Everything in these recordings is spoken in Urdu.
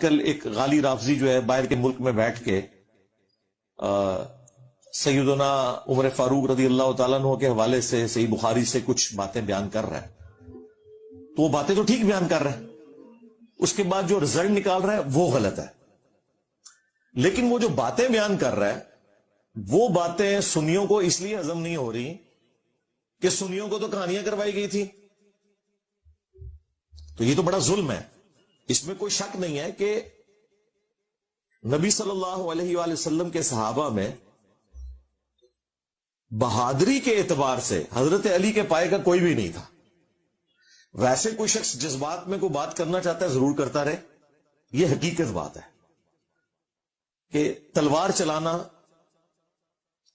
کل ایک غالی رافضی جو ہے باہر کے ملک میں بیٹھ کے سیدنا عمر فاروق رضی اللہ تعالیٰ عنہ کے حوالے سے صحیح بخاری سے کچھ باتیں بیان کر رہا ہے، تو وہ باتیں تو ٹھیک بیان کر رہا ہے، اس کے بعد جو رزلٹ نکال رہا ہے وہ غلط ہے. لیکن وہ جو باتیں بیان کر رہا ہے وہ باتیں سنیوں کو اس لیے ہضم نہیں ہو رہی کہ سنیوں کو تو کہانیاں کروائی گئی تھی. تو یہ تو بڑا ظلم ہے. اس میں کوئی شک نہیں ہے کہ نبی صلی اللہ علیہ وآلہ وسلم کے صحابہ میں بہادری کے اعتبار سے حضرت علی کے پائے کا کوئی بھی نہیں تھا. ویسے کوئی شخص جذبات میں کوئی بات کرنا چاہتا ہے ضرور کرتا رہے، یہ حقیقت بات ہے کہ تلوار چلانا،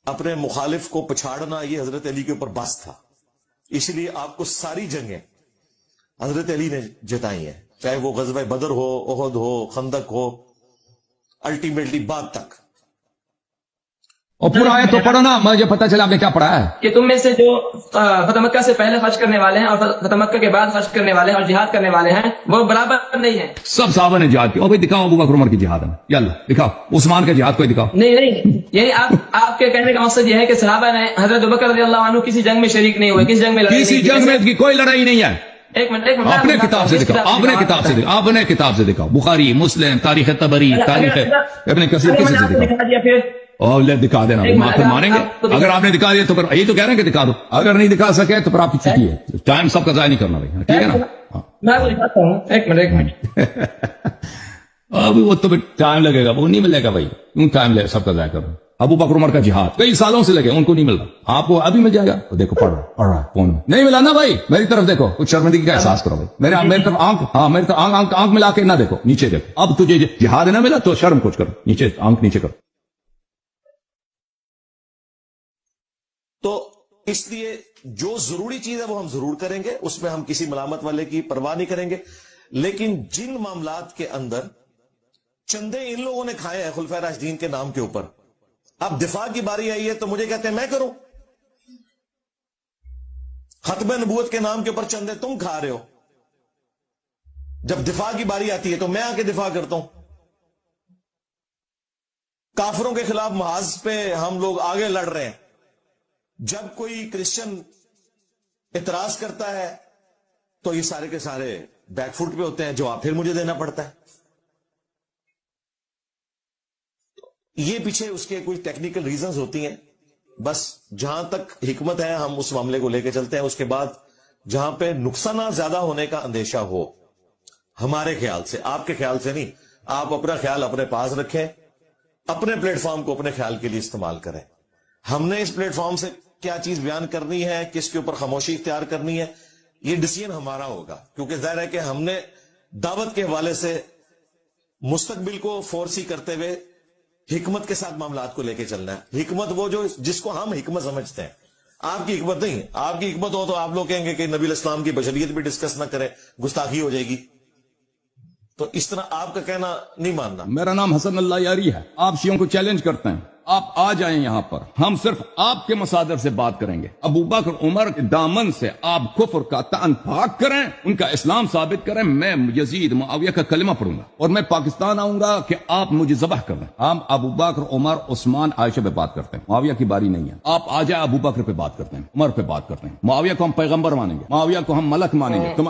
اپنے مخالف کو پچھاڑنا، یہ حضرت علی کے اوپر بس تھا. اس لیے آپ کو ساری جنگیں حضرت علی نے جتائی ہیں، چاہے وہ غزوہ بدر ہو، احد ہو، خندق ہو، الٹیمیٹلی بعد تک. اور پورا آیت تو پڑھو نا، مجھے پتا چلا آپ نے کیا پڑھا ہے. کہ تم میں سے جو فتح مکہ سے پہلے خرچ کرنے والے ہیں اور فتح مکہ کے بعد خرچ کرنے والے ہیں اور جہاد کرنے والے ہیں وہ برابر نہیں ہیں. سب صحابہ نے جہاد کیا. اور بھائی دکھاؤ ابو بکر عمر کی جہاد میں، یلا دکھاؤ عثمان کا جہاد کوئی دکھاؤ. نہیں یعنی آپ کے کہنے کا مقصد یہ ہے کہ صحابہ نے حضرت ابوبکر رضی اللہ عنہ کسی جنگ میں شریک نہیں ہوئے، کسی جنگ میں کسی جنگ میں کوئی لڑائی نہیں ہے. ایک منٹ اپنے کتاب سے دکھاؤ، اپنے کتاب سے دکھاؤ، اپنے کتاب سے دکھاؤ. بخاری، مسلم، تاریخ طبری، تاریخ ابن کثیر، کسی سے دکھاؤ. اور دکھا دینا، پھر مانیں گے. اگر آپ نے دکھا دیا تو پھر یہی تو کہہ رہے ہیں کہ دکھا دو. اگر نہیں دکھا سکے تو پھر آپ کی چھٹی ہے. ٹائم سب کا ضائع نہیں کرنا بھائی، ٹھیک ہے نا. میں وہ دکھاتا ہوں. ایک منٹ ابھی وہ تو ٹائم لگے گا، وہ نہیں ملے گا بھائی. کیوں ٹائم لے سب کا ضائع کرو. ابو بکر عمر کا جہاد کئی سالوں سے لگے، ان کو نہیں مل رہا، آپ کو ابھی مل جائے گا. تو دیکھو پڑھ رہا ہے فون میں. نہیں ملا نا بھائی، میری طرف دیکھو، کچھ شرمندگی کا احساس کرو بھائی. میری طرف آنکھ، ہاں میری طرف آنکھ ملا کے نہ دیکھو، نیچے دیکھو. اب تجھے جہاد نہ ملا تو شرم کچھ کرو، نیچے آنکھ نیچے کرو. تو اس لیے جو ضروری چیز ہے وہ ہم ضرور کریں گے، اس میں ہم کسی ملامت والے کی پرواہ نہیں کریں گے. لیکن جن معاملات کے اندر چندے ان لوگوں نے کھائے ہیں خلفائے راشدین کے نام کے اوپر، اب دفاع کی باری آئی ہے تو مجھے کہتے ہیں میں کروں. ختم نبوت کے نام کے اوپر چندے تم کھا رہے ہو، جب دفاع کی باری آتی ہے تو میں آ کے دفاع کرتا ہوں. کافروں کے خلاف محاذ پہ ہم لوگ آگے لڑ رہے ہیں، جب کوئی کرسچن اعتراض کرتا ہے تو یہ سارے کے سارے بیک فٹ پہ ہوتے ہیں، جواب پھر مجھے دینا پڑتا ہے. یہ پیچھے اس کے کوئی ٹیکنیکل ریزنز ہوتی ہیں. بس جہاں تک حکمت ہے ہم اس معاملے کو لے کے چلتے ہیں. اس کے بعد جہاں پہ نقصانات زیادہ ہونے کا اندیشہ ہو، ہمارے خیال سے، آپ کے خیال سے نہیں، آپ اپنا خیال اپنے پاس رکھیں، اپنے پلیٹ فارم کو اپنے خیال کے لیے استعمال کریں. ہم نے اس پلیٹ فارم سے کیا چیز بیان کرنی ہے، کس کے اوپر خاموشی اختیار کرنی ہے، یہ ڈیسیژن ہمارا ہوگا. کیونکہ ظاہر ہے کہ ہم نے دعوت کے حوالے سے مستقبل کو فورسی کرتے ہوئے حکمت کے ساتھ معاملات کو لے کے چلنا ہے. حکمت وہ جس کو ہم حکمت سمجھتے ہیں، آپ کی حکمت نہیں ہے. آپ کی حکمت ہو تو آپ لوگ کہیں گے کہ نبی الاسلام کی بشریت بھی ڈسکس نہ کرے، گستاخی ہو جائے گی. تو اس طرح آپ کا کہنا نہیں ماننا. میرا نام حسن اللہ یاری ہے. آپ شیعوں کو چیلنج کرتے ہیں، آپ آ جائیں یہاں پر، ہم صرف آپ کے مصادر سے بات کریں گے. ابو بکر عمر کے دامن سے آپ کفر کا طعن پاک کریں، ان کا اسلام ثابت کریں. میں یزید معاویہ کا کلمہ پڑھوں گا اور میں پاکستان آؤں گا کہ آپ مجھے ذبح کر دیں. ہم ابو بکر عمر عثمان عائشہ پہ بات کرتے ہیں، معاویہ کی باری نہیں ہے. آپ آ جائیں، ابو بکر پہ بات کرتے ہیں، عمر پہ بات کرتے ہیں. معاویہ کو ہم پیغمبر مانیں گے، معاویہ کو ہم ملک مانیں گے. تم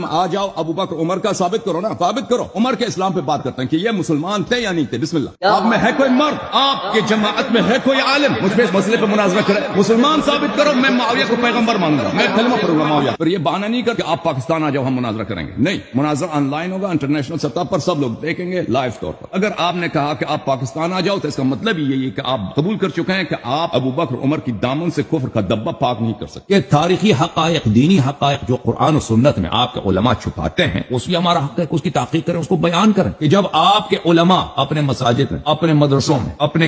آ جاؤ ابو بکر عمر کا ثابت کرو نا، ثابت کرو. عمر کے اسلام پہ بات کرتے ہیں کہ یہ مسلمان تھے یا نہیں تھے. بسم اللہ. آپ میں ہے کوئی مرد، آپ کے جماعت میں ہے کوئی عالم مجھ پہ اس مسئلے پہ مناظرہ کرے؟ مسلمان ثابت کرو، میں معاویہ کو پیغمبر مانوں گا، میں کلمہ پڑھوں گا معاویہ. پھر یہ بہانہ نہیں کر کہ آپ پاکستان آ جاؤ ہم مناظرہ کریں گے. نہیں، مناظرہ آن لائن ہوگا، انٹرنیشنل سطح پر سب لوگ دیکھیں گے لائیو طور پر. اگر آپ نے کہا کہ آپ پاکستان آ جاؤ تو اس کا مطلب یہی ہے کہ آپ قبول کر چکے ہیں کہ آپ ابو بکر عمر کی دامن سے کفر کا دبا پاک نہیں کر سکتے. یہ تاریخی حقائق، دینی حقائق جو قرآن و سنت میں آپ کے علماء چھپاتے ہیں، اس لیے ہمارا حق ہے کہ اس کی تحقیق کریں، اس کو بیان کریں. کہ جب آپ کے علماء اپنے مساجد میں، اپنے مدرسوں میں، اپنے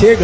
6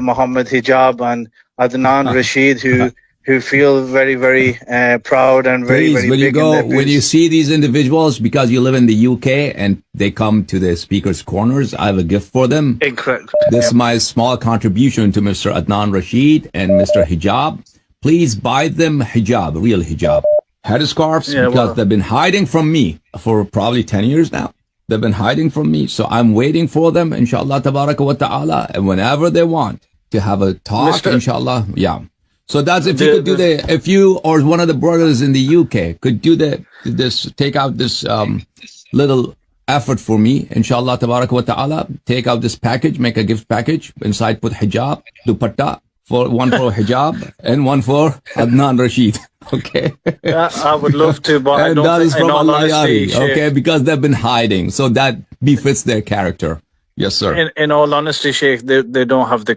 Muhammad Hijab and Adnan Rashid, who feel very, very proud and very, Please, very will you big go, in their when you boots. see these individuals, because you live in the UK and they come to the speaker's corners, I have a gift for them. Incorrect. This is my small contribution to Mr. Adnan Rashid and Mr. Hijab. Please buy them hijab, real hijab. Headscarves, Yeah, because well. they've been hiding from me for probably 10 years now. They've been hiding from me. So I'm waiting for them, inshallah, tabaraka wa ta'ala, and whenever they want to have a talk, inshallah. Yeah. So that's if you could do if you or one of the brothers in the UK could do take out this little effort for me, inshallah, tabaraka wa ta'ala, take out this package, make a gift package, inside put hijab, dupatta, one for hijab and one for Adnan Rashid. Okay. I would love to, but I And don't that think, is from in all Allah honesty, Yari, okay, because they've been hiding. So that befits their character. Yes, sir. in all honesty, Sheikh, they don't have the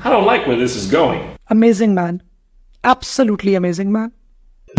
I don't like where this is going. Amazing man. Absolutely amazing man.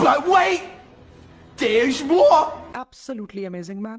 But wait, there's more. Absolutely amazing man.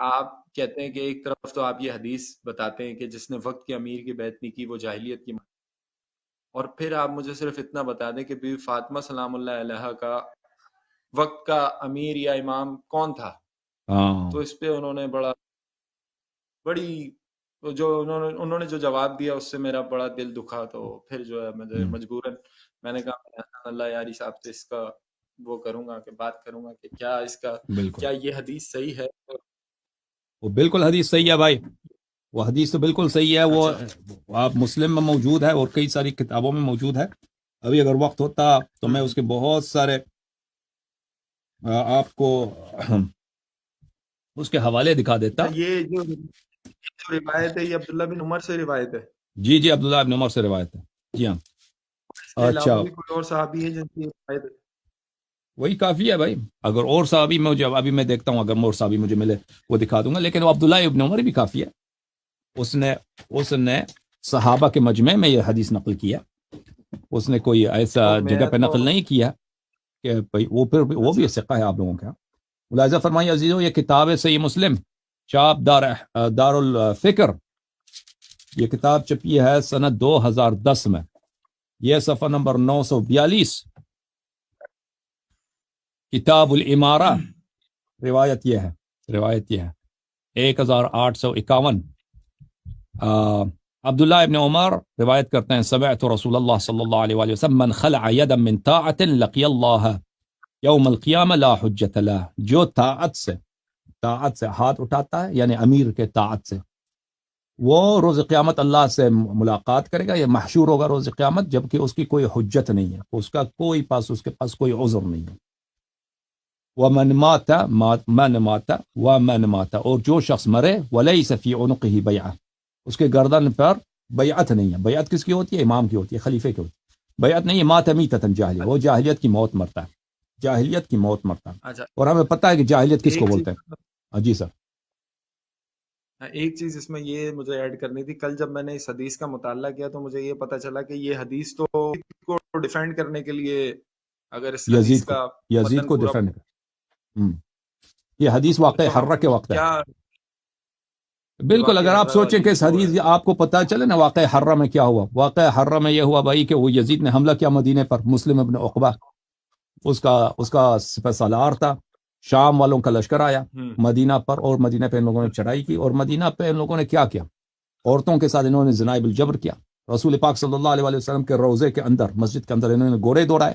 آپ کہتے ہیں کہ ایک طرف تو آپ یہ حدیث بتاتے ہیں کہ جس نے وقت کے امیر کی بیعت نہیں کی وہ جاہلیت کی، اور پھر آپ مجھے صرف اتنا بتا دیں کہ بی بی فاطمہ سلام اللہ علیہا کا وقت کا امیر یا امام کون تھا. تو اس پہ انہوں نے بڑی جو انہوں نے جو جواب دیا اس سے میرا بڑا دل دکھا. تو پھر جو ہے مجھے مجبوراً میں نے کہا حسن اللہ یاری صاحب سے اس کا وہ کروں گا کہ بات کروں گا کہ کیا اس کا کیا یہ حدیث صحیح ہے. وہ بالکل حدیث صحیح ہے بھائی، وہ حدیث تو بالکل صحیح ہے. وہ آپ مسلم میں موجود ہے اور کئی ساری کتابوں میں موجود ہے. ابھی اگر وقت ہوتا تو میں اس کے بہت سارے آپ کو اس کے حوالے دکھا دیتا. یہ جو روایت ہے یہ عبداللہ بن عمر سے روایت ہے. جی عبداللہ بن عمر سے روایت ہے. جی ہاں. اچھا کوئی اور صحابی ہے جن کی روایت ہے؟ وہی کافی ہے بھائی. اگر اور صحابی ابھی میں دیکھتا ہوں، اگر اور صحابی مجھے ملے وہ دکھا دوں گا. لیکن وہ عبداللہ ابن عمر بھی کافی ہے. اس نے صحابہ کے مجمع میں یہ حدیث نقل کیا. اس نے کوئی ایسا جگہ پہ نقل نہیں کیا کہ بھائی وہ بھی ثقہ ہے آپ لوگوں کا. ملاحظہ فرمائیے عزیزو، یہ کتاب ہے صحیح مسلم، چاپ دار الفکر. یہ کتاب چھپی ہے سنت 2010 میں. یہ صفحہ نمبر 942، کتاب الامارہ. روایت یہ ہے 1851. عبداللہ ابن عمر روایت کرتے ہیں سمعت رسول اللہ صلی اللہ علیہ وآلہ وسلم من خلع یدا من طاعت لقی اللہ یوم القیامہ لا حجت لہ. جو طاعت سے ہاتھ اٹھاتا ہے، یعنی امیر کے طاعت سے، وہ روز قیامت اللہ سے ملاقات کرے گا، یہ محشور ہوگا روز قیامت، جبکہ اس کی کوئی حجت نہیں ہے، اس کے پاس کوئی عذر نہیں ہے. ومن مات اور جو شخص مرے ولیس فی عنقہ بیعہ، اس کے گردن پر بیعت نہیں ہے. بیعت کس کی ہوتی ہے؟ امام کی ہوتی ہے، خلیفے کی ہوتی ہے. بیعت نہیں ہے. مات میتۃ جاہلیہ، وہ جاہلیت کی موت مرتا ہے. اور ہمیں پتہ ہے کہ جاہلیت کس کو بولتے ہیں. جی سر. ایک چیز اس میں یہ مجھے ایڈ کرنی تھی. کل جب میں نے اس حدیث کا مطالعہ کیا تو مجھے یہ پتہ چلا کہ یہ حدیث تو کو ڈیفینڈ کرنے کے لیے، اگر اس حدیث کا یزید کو ڈیفینڈ یہ حدیث واقع حرہ کے وقت ہے. بالکل. اگر آپ سوچیں کہ اس حدیث آپ کو پتہ چلے نا واقع حرہ میں کیا ہوا. واقع حرہ میں یہ ہوا بھائی کہ وہ یزید نے حملہ کیا مدینے پر. مسلم ابن عقبہ اس کا سپہ سالار تھا. شام والوں کا لشکر آیا مدینہ پر، اور مدینہ پہ ان لوگوں نے چڑھائی کی. اور مدینہ پہ ان لوگوں نے کیا کیا؟ عورتوں کے ساتھ انہوں نے زنا بالجبر کیا. رسول پاک صلی اللہ علیہ وسلم کے روضے کے اندر، مسجد کے اندر انہوں نے گھوڑے دوڑائے.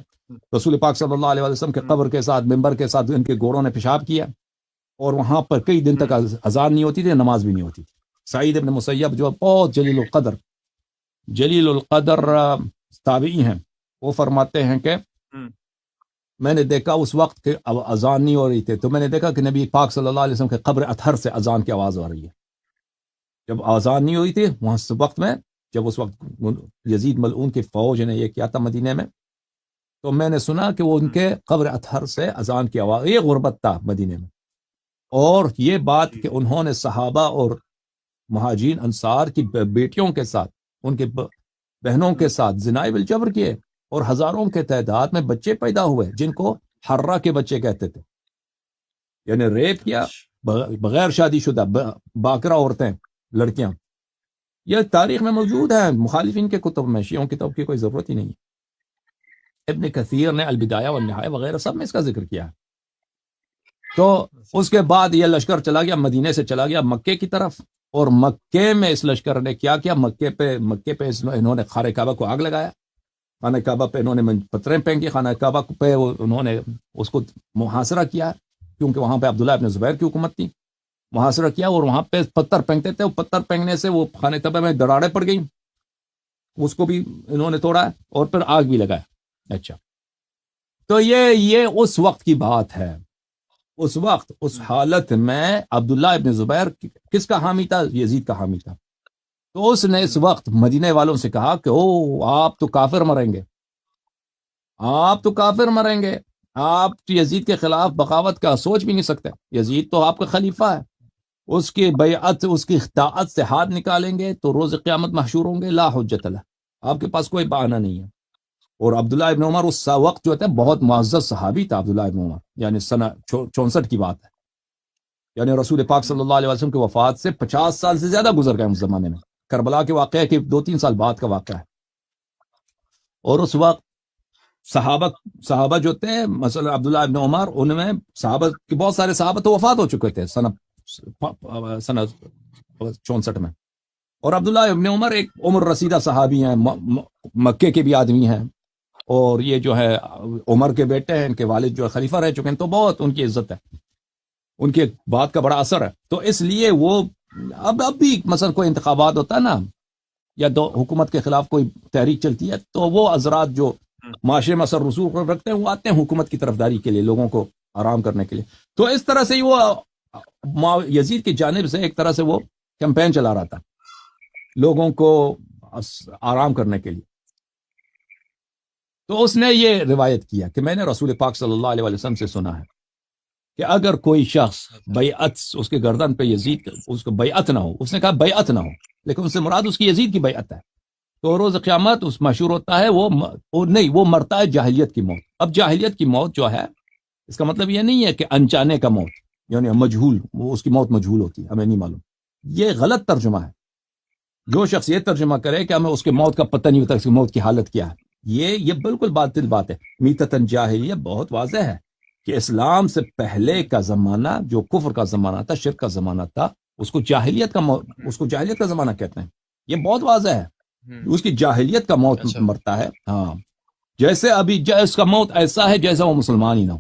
رسول پاک صلی اللہ علیہ وسلم کے قبر کے ساتھ، ممبر کے ساتھ ان کے گھوڑوں نے پیشاب کیا. اور وہاں پر کئی دن تک اذان نہیں ہوتی تھی، نماز بھی نہیں ہوتی تھی. سعید ابن مسیب جو بہت جلیل القدر تابعی ہیں، وہ فرماتے ہیں کہ میں نے دیکھا اس وقت کہ اذان نہیں ہو رہی تھی، تو میں نے دیکھا کہ نبی پاک صلی اللہ علیہ وسلم کے قبر اطہر سے اذان کی آواز آ رہی ہے. جب اذان نہیں ہوئی تھی وہاں اس وقت میں، جب اس وقت یزید ملعون کی فوج نے یہ کیا تھا مدینے میں، تو میں نے سنا کہ وہ ان کے قبر اطہر سے اذان کی آواز. یہ غربت تھا مدینے میں. اور یہ بات کہ انہوں نے صحابہ اور مہاجرین انصار کی بیٹیوں کے ساتھ، ان کے بہنوں کے ساتھ زنا بالجبر کیے، اور ہزاروں کے تعداد میں بچے پیدا ہوئے جن کو حرہ کے بچے کہتے تھے، یعنی ریپ کیا بغیر شادی شدہ باکرہ عورتیں، لڑکیاں. یہ تاریخ میں موجود ہے مخالفین کے کتب میں. شیعوں کی کتب کی کوئی ضرورت ہی نہیں. ابن کثیر نے البدایہ والنہایہ وغیرہ سب میں اس کا ذکر کیا ہے. تو اس کے بعد یہ لشکر چلا گیا، مدینے سے چلا گیا مکے کی طرف. اور مکے میں اس لشکر نے کیا کیا؟ مکے پہ انہوں نے خانہ کعبہ کو آگ لگایا. خانہ کعبہ پہ انہوں نے پتھریں پھینکی. خانہ کعبہ پہ انہوں نے اس کو محاصرہ کیا، کیونکہ وہاں پہ عبداللہ ابن زبیر کی حکومت تھی. محاصرہ کیا اور وہاں پہ پتھر پھینکتے تھے. وہ پتھر پھینکنے سے وہ خانہ کعبہ میں دراڑیں پڑ گئیں، اس کو بھی انہوں نے توڑا اور پھر آگ بھی لگایا. اچھا، تو یہ اس وقت کی بات ہے. اس وقت اس حالت میں عبداللہ ابن زبیر کس کا حامی تھا؟ یزید کا حامی تھا. تو اس نے اس وقت مدینے والوں سے کہا کہ آپ تو کافر مریں گے، آپ تو یزید کے خلاف بغاوت کا سوچ بھی نہیں سکتے. یزید تو آپ کا خلیفہ ہے، اس کی بیعت، اس کی اطاعت سے ہاتھ نکالیں گے تو روز قیامت محشور ہوں گے. لا حجت لہ، آپ کے پاس کوئی بہانہ نہیں ہے. اور عبداللہ ابن عمر اس وقت جو تھا بہت معزز صحابی تھا. عبداللہ ابن عمر یعنی سنہ 64 کی بات ہے. یعنی رسول پاک صلی اللہ علیہ وسلم کی وفات سے 50 سال سے زیادہ گزر گئے اس زمانے میں. کربلا کے واقعہ کے 2-3 سال بعد کا واقعہ ہے. اور اس وقت صحابہ جو تھے مثلا عبداللہ ابن عمر، ان میں صحابہ کے بہت سارے صحابہ تو وفات ہو چکے تھے سنہ 64 میں. اور عبداللہ ابن عمر ایک عمر رسیدہ صحابی ہیں، مکے کے بھی آدمی ہیں، اور یہ جو ہے عمر کے بیٹے ہیں، ان کے والد جو ہے خلیفہ رہ چکے ہیں، تو بہت ان کی عزت ہے، ان کی بات کا بڑا اثر ہے. تو اس لیے وہ اب بھی مثلا کوئی انتخابات ہوتا ہے نا، یا حکومت کے خلاف کوئی تحریک چلتی ہے، تو وہ حضرات جو معاشرے میں اثر رسوخ رکھتے ہیں وہ آتے ہیں حکومت کی طرفداری کے لیے، لوگوں کو آرام کرنے کے لیے. تو اس طرح سے ہی وہ یزید کی جانب سے ایک طرح سے وہ کیمپین چلا رہا تھا لوگوں کو آرام کرنے کے لیے. تو اس نے یہ روایت کیا کہ میں نے رسول پاک صلی اللہ علیہ وسلم سے سنا ہے کہ اگر کوئی شخص بیعت اس کے گردن پہ یزید اس کو بیعت نہ ہو، اس نے کہا بیعت نہ ہو، لیکن اس سے مراد اس کی یزید کی بیعت ہے، تو روز قیامت اس مشہور ہوتا ہے وہ مرتا ہے جاہلیت کی موت. اب جاہلیت کی موت جو ہے اس کا مطلب یہ نہیں ہے کہ انجانے کا موت، یعنی مجہول، وہ اس کی موت مجہول ہوتی ہے، ہمیں نہیں معلوم. یہ غلط ترجمہ ہے. جو شخص یہ ترجمہ کرے کہ ہمیں اس کے موت کا پتہ نہیں ہوتا اس کی موت کی حالت کیا ہے، یہ بالکل باطل بات ہے. میتتن جاہلیہ بہت واضح ہے کہ اسلام سے پہلے کا زمانہ جو کفر کا زمانہ تھا، شرک کا زمانہ تھا، اس کو جاہلیت کا زمانہ کہتے ہیں. یہ بہت واضح ہے، اس کی جاہلیت کا موت مرتا ہے. ہاں، جیسے ابھی اس کا موت ایسا ہے جیسا وہ مسلمان ہی نہ ہو،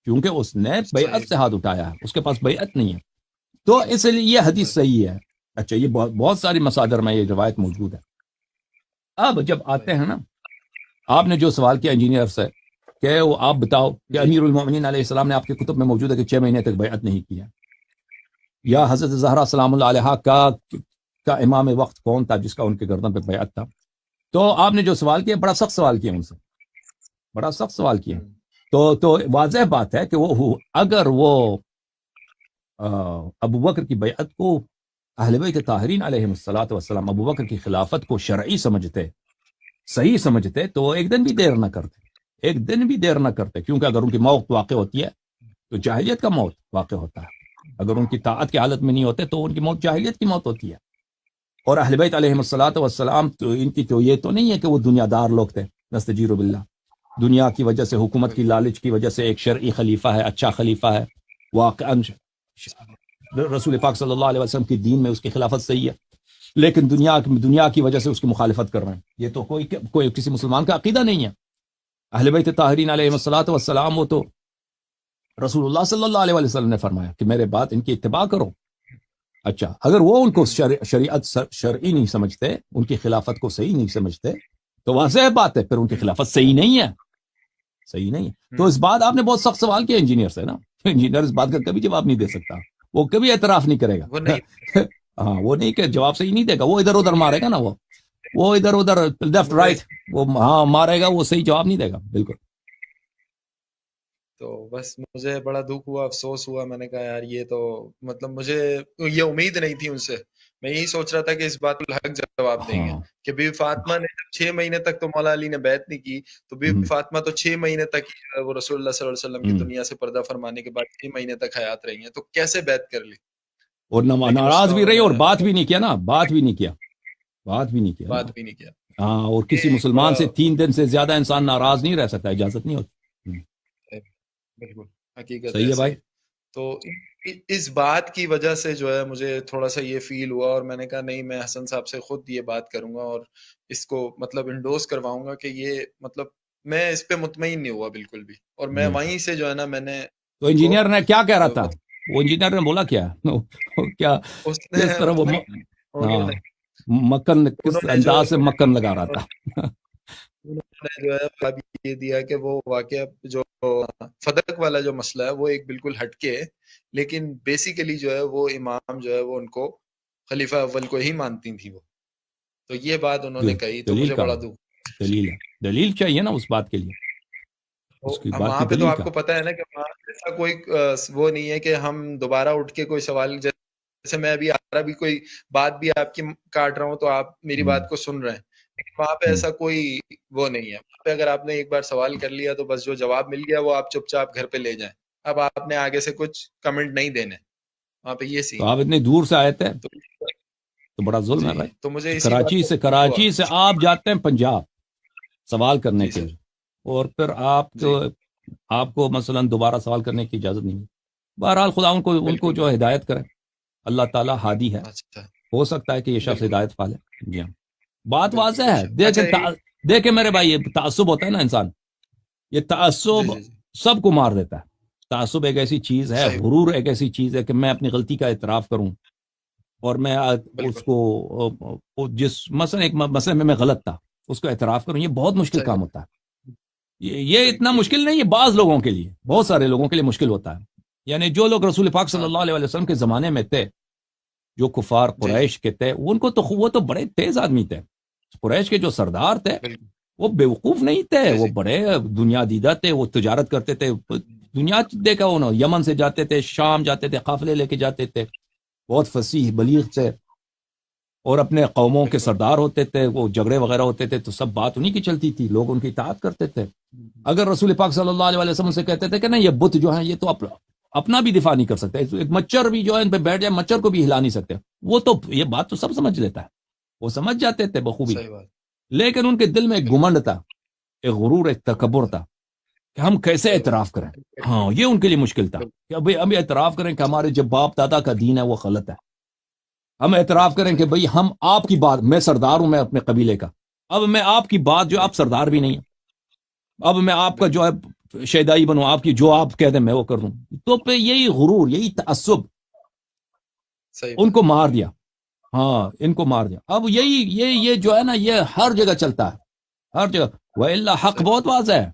کیونکہ اس نے بیعت سے ہاتھ اٹھایا ہے، اس کے پاس بیعت نہیں ہے. تو اس لیے یہ حدیث صحیح ہے. اچھا، یہ بہت ساری مصادر میں یہ روایت موجود ہے. اب جب آتے ہیں نا، آپ نے جو سوال کیا انجینئر سے کہ وہ آپ بتاؤ کہ امیر المومنین علیہ السلام نے آپ کے کتب میں موجود ہے کہ 6 مہینے تک بیعت نہیں کیا، یا حضرت زہرا سلام اللہ علیہا کا امام وقت کون تھا جس کا ان کے گردن پہ بیعت تھا. تو آپ نے جو سوال کیا بڑا سخت سوال کیا ان سے، بڑا سخت سوال کیا. تو واضح بات ہے کہ وہ اگر وہ ابو بکر کی بیعت کو اہل بیت طاہرین علیہم الصلوۃ والسلام ابو بکر کی خلافت کو شرعی سمجھتے، صحیح سمجھتے، تو ایک دن بھی دیر نہ کرتے، کیونکہ اگر ان کی موت واقع ہوتی ہے تو جاہلیت کا موت واقع ہوتا ہے. اگر ان کی طاعت کی حالت میں نہیں ہوتے تو ان کی موت جاہلیت کی موت ہوتی ہے. اور اہل بیت علیہم الصلوۃ والسلام تو ان کی تو یہ تو نہیں ہے کہ وہ دنیا دار لوگ تھے، نستجیر باللہ، دنیا کی وجہ سے، حکومت کی لالچ کی وجہ سے ایک شرعی خلیفہ ہے، اچھا خلیفہ ہے، واقعاً رسول پاک صلی اللہ علیہ وسلم کی دین میں اس کی خلافت صحیح ہے، لیکن دنیا کی وجہ سے اس کی مخالفت کر رہے ہیں. یہ تو کوئی کسی مسلمان کا عقیدہ نہیں ہے. اہل بیت طاہرین علیہم الصلوۃ والسلام وہ تو رسول اللہ صلی اللہ علیہ وسلم نے فرمایا کہ میرے بات ان کی اتباع کرو. اچھا، اگر وہ ان کو شریعت شرعی نہیں سمجھتے، ان کی خلافت کو صحیح نہیں سمجھتے، تو واضح بات ہے پھر ان کی خلافت صحیح نہیں ہے. تو اس بات آپ نے بہت سخت سوال کیا انجینئر سے نا، انجینئر اس بات کا کبھی جواب نہیں دے سکتا، وہ کبھی اعتراف نہیں کرے گا. ہاں، وہ نہیں کہ جواب صحیح نہیں دے گا، وہ ادھر ادھر مارے گا نا، وہ ادھر ادھر لیفٹ رائٹ وہ ہاں مارے گا، وہ صحیح جواب نہیں دے گا. بالکل. تو بس مجھے بڑا دکھ ہوا، افسوس ہوا. میں نے کہا یار یہ تو مطلب مجھے یہ امید نہیں تھی ان سے. میں یہی سوچ رہا تھا کہ اس بات کو حق جواب دیں گے کہ بی فاطمہ نے 6 مہینے تک تو مولا علی نے بیعت نہیں کی، تو بی فاطمہ تو 6 مہینے تک وہ رسول اللہ صلی اللہ علیہ وسلم کی دنیا سے پردہ فرمانے کے بعد 6 مہینے تک حیات رہی ہیں، تو کیسے بیعت کر لی؟ اور ناراض بھی رہی اور بات بھی نہیں کیا نا، بات بھی نہیں کیا. ہاں، اور کسی مسلمان سے 3 دن سے زیادہ انسان ناراض نہیں رہ سکتا، اجازت نہیں ہوتی. بالکل حقیقت صحیح ہے بھائی. تو اس بات کی وجہ سے جو ہے مجھے تھوڑا سا یہ فیل ہوا، اور میں نے کہا نہیں، میں حسن صاحب سے خود یہ بات کروں گا اور اس کو مطلب انڈوز کرواؤں گا کہ یہ مطلب میں اس پہ مطمئن نہیں ہوا بالکل بھی. اور میں وہیں سے جو ہے نا میں نے تو انجینئر نے کیا کہہ رہا تھا، وہ انجینئر نے بولا کیا کس طرح وہ مکن کس انداز سے مکن لگا رہا تھا. انہوں نے جو ہے یہ دیا کہ وہ واقعہ جو فدق والا جو مسئلہ ہے وہ ایک بالکل ہٹ کے، لیکن بیسیکلی جو ہے وہ امام جو ہے وہ ان کو خلیفہ اول کو ہی مانتی تھی وہ. تو یہ بات انہوں نے کہی تو مجھے بڑا دکھ. دلیل چاہیے نا اس بات کے لیے. وہاں پہ تو آپ کو پتا ہے نا کہ وہاں ایسا کوئی وہ نہیں ہے کہ ہم دوبارہ اٹھ کے کوئی سوال، جیسے میں ابھی بھی کوئی بات بھی آپ کی کاٹ رہا ہوں تو آپ میری بات کو سن رہے ہیں، وہاں پہ ایسا کوئی وہ نہیں ہے. وہاں پہ اگر آپ نے ایک بار سوال کر لیا تو بس جو جواب مل گیا وہ آپ چپ چاپ گھر پہ لے جائیں. اب آپ نے آگے سے کچھ کمنٹ نہیں دینے. وہاں پہ یہ سی. تو آپ اتنی دور سے آئے تھے تو بڑا ظلم ہے بھائی. تو مجھے کراچی سے آپ جاتے ہیں پنجاب سوال کرنے کے لیے، اور پھر آپ کو مثلا دوبارہ سوال کرنے کی اجازت نہیں. بہرحال خدا ان کو جو ہدایت کرے، اللہ تعالیٰ ہادی ہے، ہو سکتا ہے کہ یہ شخص ہدایت پا لے. جی ہاں، بات واضح ہے. دیکھیں میرے بھائی، یہ تعصب ہوتا ہے نا انسان، یہ تعصب سب کو مار دیتا ہے. تعصب ایک ایسی چیز ہے، غرور ایک ایسی چیز ہے کہ میں اپنی غلطی کا اعتراف کروں، اور میں اس کو جس مثلا ایک مسئلے میں غلط تھا اس کو اعتراف کروں، یہ بہت مشکل کام ہوتا ہے. یہ اتنا مشکل نہیں ہے، بعض لوگوں کے لیے، بہت سارے لوگوں کے لیے مشکل ہوتا ہے. یعنی جو لوگ رسول پاک صلی اللہ علیہ وسلم کے زمانے میں تھے، جو کفار قریش کے تھے، وہ تو بڑے تیز آدمی تھے. قریش کے جو سردار تھے وہ بیوقوف نہیں تھے، وہ بڑے دنیا دیدہ تھے. وہ تجارت کرتے تھے، دنیا دیکھا انہوں، یمن سے جاتے تھے، شام جاتے تھے، قافلے لے کے جاتے تھے. بہت فصیح بلیغ تھے، اور اپنے قوموں کے سردار ہوتے تھے. وہ جھگڑے وغیرہ ہوتے تھے تو سب بات انہی کی چلتی تھی، لوگ ان کی اطاعت کرتے تھے. اگر رسول پاک صلی اللہ علیہ وسلم سے کہتے تھے کہ نہیں، یہ بت جو ہیں یہ تو اپنا بھی دفاع نہیں کر سکتے، ایک مچھر بھی جو ہے ان پہ بیٹھ جائے، مچھر کو بھی ہلا نہیں سکتے، وہ تو یہ بات تو سب سمجھ لیتا ہے، وہ سمجھ جاتے تھے بخوبی. لیکن ان کے دل میں ایک گمنڈ تھا، ایک غرور، ایک تکبر تھا کہ ہم کیسے اعتراف کریں. ہاں، یہ ان کے لیے مشکل تھا کہ ابھی ہم اعتراف کریں کہ ہمارے جو باپ دادا کا دین ہے وہ غلط ہے. ہم اعتراف کریں کہ بھئی ہم آپ کی بات، میں سردار ہوں، میں اپنے قبیلے کا، اب میں آپ کی بات، جو آپ سردار بھی نہیں ہیں، اب میں آپ کا جو ہے شیدائی بنوں، آپ کی جو آپ کہہ دیں میں وہ کر دوں. تو پہ یہی غرور، یہی تعصب ان کو مار دیا. ہاں، ان کو مار دیا. اب یہ جو ہے نا، یہ ہر جگہ چلتا ہے، ہر جگہ. وَإِلَّا حق بہت واضح ہے.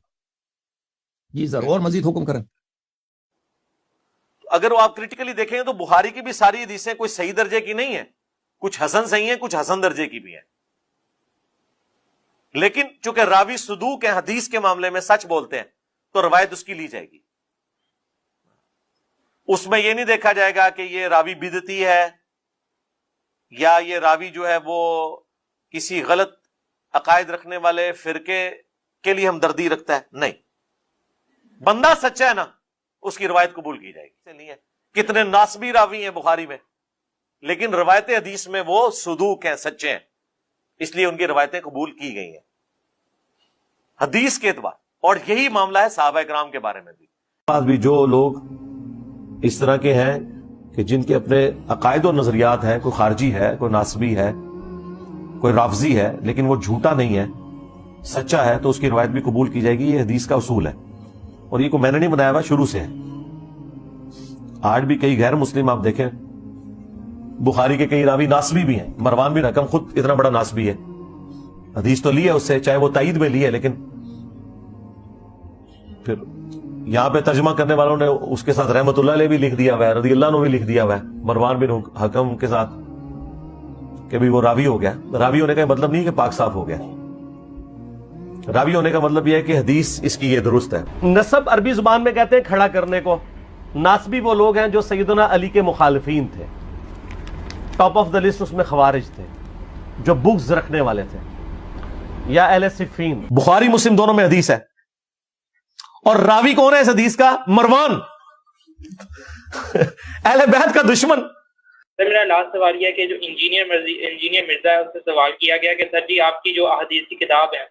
جی سر، اور مزید حکم کریں. اگر وہ آپ کریٹیکلی دیکھیں تو بخاری کی بھی ساری حدیثیں کوئی صحیح درجے کی نہیں ہیں، کچھ حسن صحیح ہیں، کچھ حسن درجے کی بھی ہیں. لیکن چونکہ راوی صدوق ہیں، حدیث کے معاملے میں سچ بولتے ہیں، تو روایت اس کی لی جائے گی. اس میں یہ نہیں دیکھا جائے گا کہ یہ راوی بدعتی ہے، یا یہ راوی جو ہے وہ کسی غلط عقائد رکھنے والے فرقے کے لیے ہمدردی رکھتا ہے. نہیں، بندہ سچا ہے نا، اس کی روایت قبول کی جائے گی. نہیں ہے کتنے ناسبی راوی ہیں بخاری میں، لیکن روایت حدیث میں وہ صدوق ہیں، سچے ہیں، اس لیے ان کی روایتیں قبول کی گئی ہیں حدیث کے اعتبار. اور یہی معاملہ ہے صحابہ کرام کے بارے میں بھی. بعد بھی جو لوگ اس طرح کے ہیں کہ جن کے اپنے عقائد و نظریات ہیں، کوئی خارجی ہے، کوئی ناسبی ہے، کوئی رافضی ہے، لیکن وہ جھوٹا نہیں ہے، سچا ہے، تو اس کی روایت بھی قبول کی جائے گی. یہ حدیث کا اصول ہے، اور یہ کو میں نے نہیں بنایا ہوا، شروع سے ہے. آج بھی کئی غیر مسلم آپ دیکھیں، بخاری کے کئی راوی ناسبی بھی ہیں. مروان بن حکم خود اتنا بڑا ناسبی ہے، حدیث تو لی ہے اس سے، چاہے وہ تائید میں لی ہے، لیکن پھر یہاں پہ ترجمہ کرنے والوں نے اس کے ساتھ رحمت اللہ علیہ بھی لکھ دیا ہوا ہے، رضی اللہ عنہ بھی لکھ دیا ہوا ہے مروان بن حکم کے ساتھ کہ بھی وہ راوی ہو گیا. راوی ہونے کا مطلب نہیں کہ پاک صاف ہو گیا، راوی ہونے کا مطلب یہ ہے کہ حدیث اس کی یہ درست ہے. نسب عربی زبان میں کہتے ہیں کھڑا کرنے کو. ناسبی وہ لوگ ہیں جو سیدنا علی کے مخالفین تھے، ٹاپ آف دا لسٹ اس میں خوارج تھے، جو بغض رکھنے والے تھے، یا اہل صفین. بخاری مسلم دونوں میں حدیث ہے، اور راوی کون ہے اس حدیث کا؟ مروان، اہل بیت کا دشمن. میرا لاسٹ سوال یہ ہے کہ جو انجینئر مرزا ہے، اس سے سوال کیا گیا کہ سر جی آپ کی جو احادیث کی کتاب ہے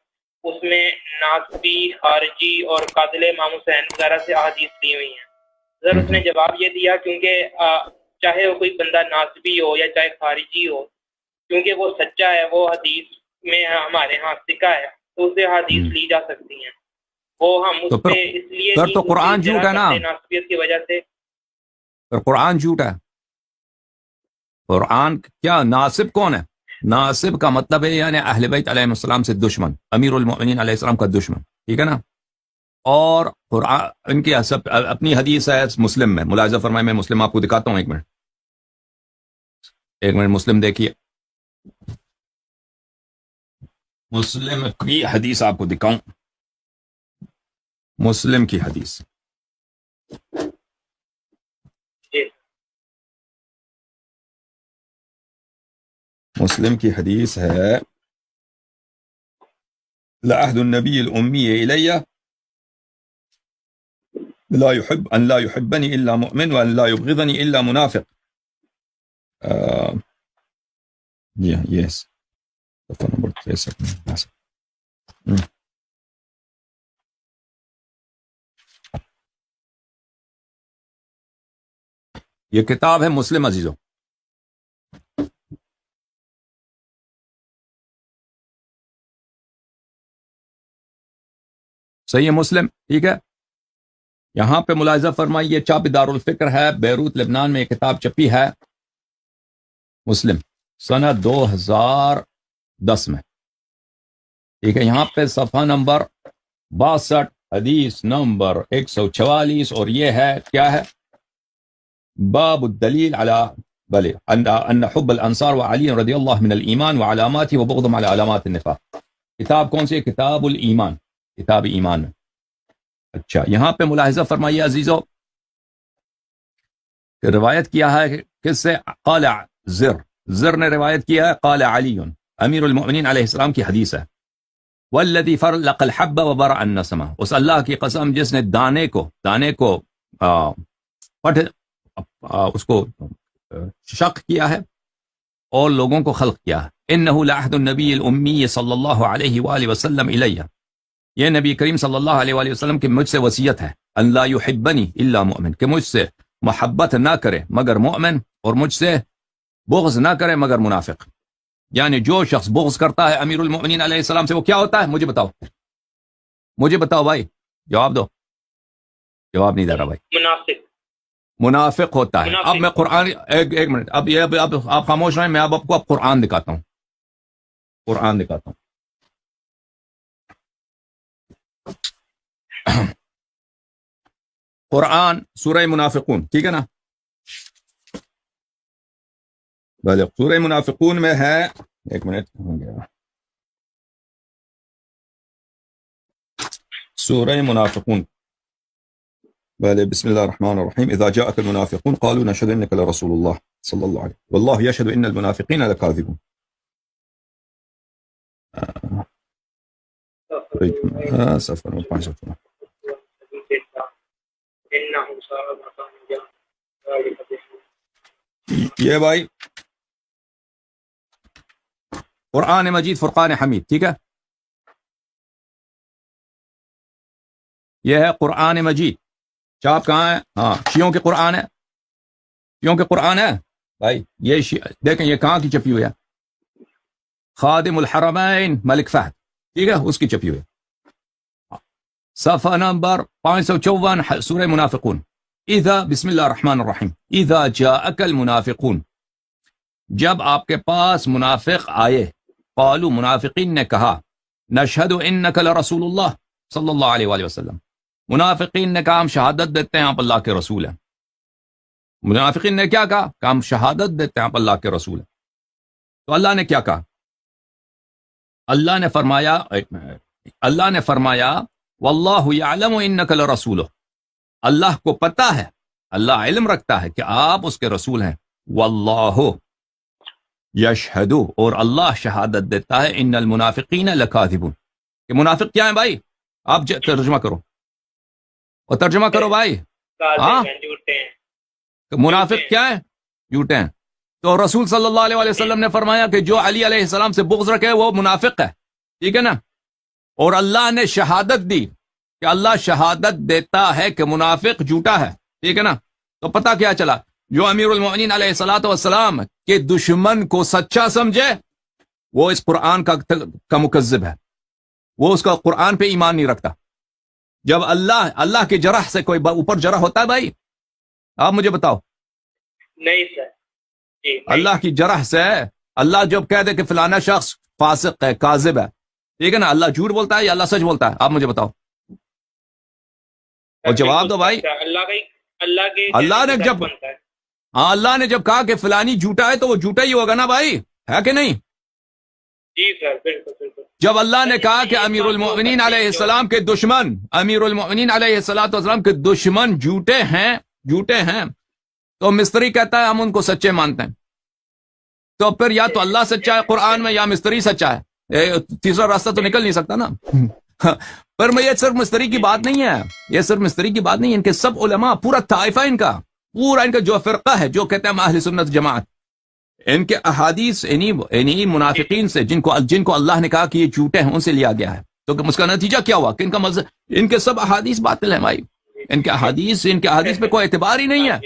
اس میں ناسبی، خارجی اور قاتل امام حسین وغیرہ سے احادیث لی ہوئی ہیں. سر اس نے جواب یہ دیا کیونکہ چاہے وہ کوئی بندہ ناسبی ہو یا چاہے خارجی ہو، کیونکہ وہ سچا ہے، وہ حدیث میں ہمارے ہاں ثقہ ہے، تو اسے حدیث لی جا سکتی ہیں. وہ ہم اس پہ اس لیے سر تو قرآن جھوٹ ہے نا، ناسبیت کی وجہ سے. قرآن جھوٹ ہے. قرآن کیا، ناصب کون ہے؟ ناصب کا مطلب ہے یعنی اہل بیت علیہ السلام سے دشمن، امیر المؤمنین علیہ السلام کا دشمن، ٹھیک ہے نا. اور قرآن ان کی اپنی حدیث ہے مسلم میں، ملاحظہ فرمائے، میں مسلم آپ کو دکھاتا ہوں، ایک منٹ مسلم دیکھیے، مسلم کی حدیث آپ کو دکھاؤں، مسلم کی حدیث. مسلم کی حدیث ہے لعهد النبی الامی الی لا يحبنی الا مؤمن ولا يبغضنی الا منافق جی ہاں، یس صفحہ نمبر 63۔ یہ کتاب ہے مسلم عزیزوں، صحیح ہے مسلم، ٹھیک ہے۔ یہاں پہ ملاحظہ فرمائیے، چاپ دارالفکر ہے بیروت لبنان میں، یہ کتاب چھپی ہے مسلم سنہ 2010 میں، ٹھیک ہے۔ یہاں پہ صفحہ نمبر 62، حدیث نمبر 144، اور یہ ہے کیا ہے؟ باب الدلیل علی ان حب الانصار وعلی رضی اللہ من الایمان وعلاماته وبغضهم على علامات النفاق۔ کتاب کون سی ہے؟ کتاب الایمان، کتاب ایمان میں۔ اچھا، یہاں پہ ملاحظہ فرمائیے عزیزو کہ روایت کیا ہے کس سے؟ قال زر نے روایت کیا ہے، قال علی امیر المؤمنین علیہ السلام کی حدیث ہے، والذی فرلق الحب وبرأ النسمہ، اس اللہ کی قسم جس نے دانے کو اس کو شق کیا ہے اور لوگوں کو خلق کیا ہے۔ انہ لعہد النبی الامی صلی اللہ علیہ وآلہ وسلم الیہ، یہ نبی کریم صلی اللہ علیہ وآلہ وسلم کی مجھ سے وصیت ہے، ان لا یحبنی الا مؤمن، کہ مجھ سے محبت نہ کرے مگر مؤمن، اور مجھ سے بغض نہ کرے مگر منافق۔ یعنی جو شخص بغض کرتا ہے امیر المؤمنین علیہ السلام سے، وہ کیا ہوتا ہے؟ مجھے بتاؤ بھائی، جواب دو۔ جواب نہیں دے رہا بھائی، منافق ہوتا ہے۔ اب میں قرآن، ایک منٹ، اب آپ خاموش رہیں، میں اب آپ کو قرآن دکھاتا ہوں، قرآن دکھاتا ہوں۔ قرآن سورہ منافقون، ٹھیک ہے نا؟ بھلے سورہ منافقون میں ہے، ایک منٹ ہو گیا، سورہ منافقون، بھلے بسم اللہ الرحمن الرحیم۔ اذا جاءك المنافقون قالوا نشهد انك لرسول الله صلی اللہ علیہ واللہ يشهد ان المنافقین لكاذبون۔ صفحہ نمبر 5۔ یہ بھائی قرآن مجید فرقان حمید، ٹھیک ہے، یہ ہے قرآن مجید۔ چاپ کہاں ہے؟ ہاں، شیعوں کے قرآن ہے، شیعوں کے قرآن ہے بھائی۔ یہ دیکھیں یہ کہاں کی چھپی ہوئی ہے؟ خادم الحرمین ملک فہد، ٹھیک ہے، اس کی چھپی ہوئی ہے۔ صفحہ نمبر 554، سورہ منافقون۔ اذا، بسم اللہ الرحمن الرحیم، اذا جاءک المنافقون، جب آپ کے پاس منافق آئے، قالوا، منافقین نے کہا، نشہد انک لرسول اللہ صلی اللہ علیہ وآلہ وسلم، منافقین نے کہا ہم شہادت دیتے ہیں آپ اللہ کے رسول ہیں۔ منافقین نے کیا کہا؟ کہ ہم شہادت دیتے ہیں آپ اللہ کے رسول ہیں۔ تو اللہ نے کیا کہا؟ اللہ نے فرمایا واللہ یعلم انک لرسولہ، اللہ کو پتہ ہے، اللہ علم رکھتا ہے کہ آپ اس کے رسول ہیں۔ واللہ یشہد، اور اللہ شہادت دیتا ہے، ان المنافقین لکاذبون، کہ منافق کیا ہیں بھائی؟ آپ ترجمہ کرو، اور ترجمہ کرو بھائی، ہاں، منافق کیا ہے؟ جھوٹے ہیں۔ تو رسول صلی اللہ علیہ وسلم نے فرمایا کہ جو علی علیہ السلام سے بغض رکھے وہ منافق ہے، ٹھیک ہے نا؟ اور اللہ نے شہادت دی کہ اللہ شہادت دیتا ہے کہ منافق جھوٹا ہے، ٹھیک ہے نا؟ تو پتہ کیا چلا؟ جو امیر المؤمنین علیہ الصلوۃ والسلام کے دشمن کو سچا سمجھے وہ اس قرآن کا مکذب ہے، وہ اس کا قرآن پہ ایمان نہیں رکھتا۔ جب اللہ کے جرح سے کوئی اوپر جرح ہوتا ہے بھائی؟ آپ مجھے بتاؤ۔ نہیں سر، اللہ کی جرح سے اللہ جب کہہ دے کہ فلانا شخص فاسق ہے، کاذب ہے، ٹھیک ہے نا، اللہ جھوٹ بولتا ہے یا اللہ سچ بولتا ہے؟ آپ مجھے بتاؤ اور جواب دو بھائی۔ اللہ نے جب اللہ نے جب کہا کہ فلانی جھوٹا ہے تو وہ جھوٹا ہی ہوگا نا بھائی، ہے کہ نہیں؟ جی سر، بالکل۔ جب اللہ نے کہا کہ امیر المؤمنین علیہ السلام کے دشمن، امیر المؤمنین علیہ السلام کے دشمن جھوٹے ہیں، تو مستری کہتا ہے ہم ان کو سچے مانتے ہیں۔ تو پھر یا تو اللہ سچا ہے قرآن میں یا مستری سچا ہے، تیسرا راستہ تو نکل نہیں سکتا نا۔ پر میں یہ صرف مستری کی بات نہیں ہے، یہ صرف مستری کی بات نہیں ہے، ان کے سب علماء، پورا طائفہ ان کا جو فرقہ ہے جو کہتے ہیں اہل سنت جماعت، ان کے احادیث انہی منافقین سے جن کو اللہ نے کہا کہ یہ جھوٹے ہیں ان سے لیا گیا ہے. تو اس کا نتیجہ کیا ہوا کہ ان کے سب احادیث باطل ہیں بھائی. ان کے احادیث پہ کوئی اعتبار ہی نہیں ہے.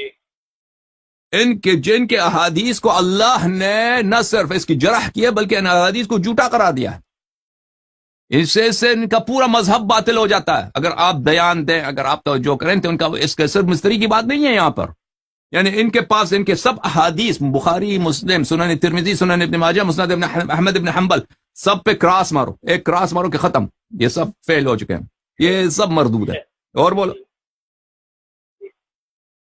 جن کے احادیث کو اللہ نے نہ صرف اس کی جرح کی ہے بلکہ ان احادیث کو جھوٹا قرار دیا ہے. اس سے ان کا پورا مذہب باطل ہو جاتا ہے. اگر آپ بیان دیں, اگر آپ توجہ کریں تو ان کا اس کے صرف مستری کی بات نہیں ہے یہاں پر. یعنی ان کے پاس ان کے سب احادیث بخاری, مسلم, سنن ترمذی, سنن ابن ماجہ, مسند ابن احمد ابن حنبل, سب پہ کراس مارو, ایک کراس مارو کہ ختم, یہ سب فیل ہو چکے ہیں, یہ سب مردود ہے. اور بولو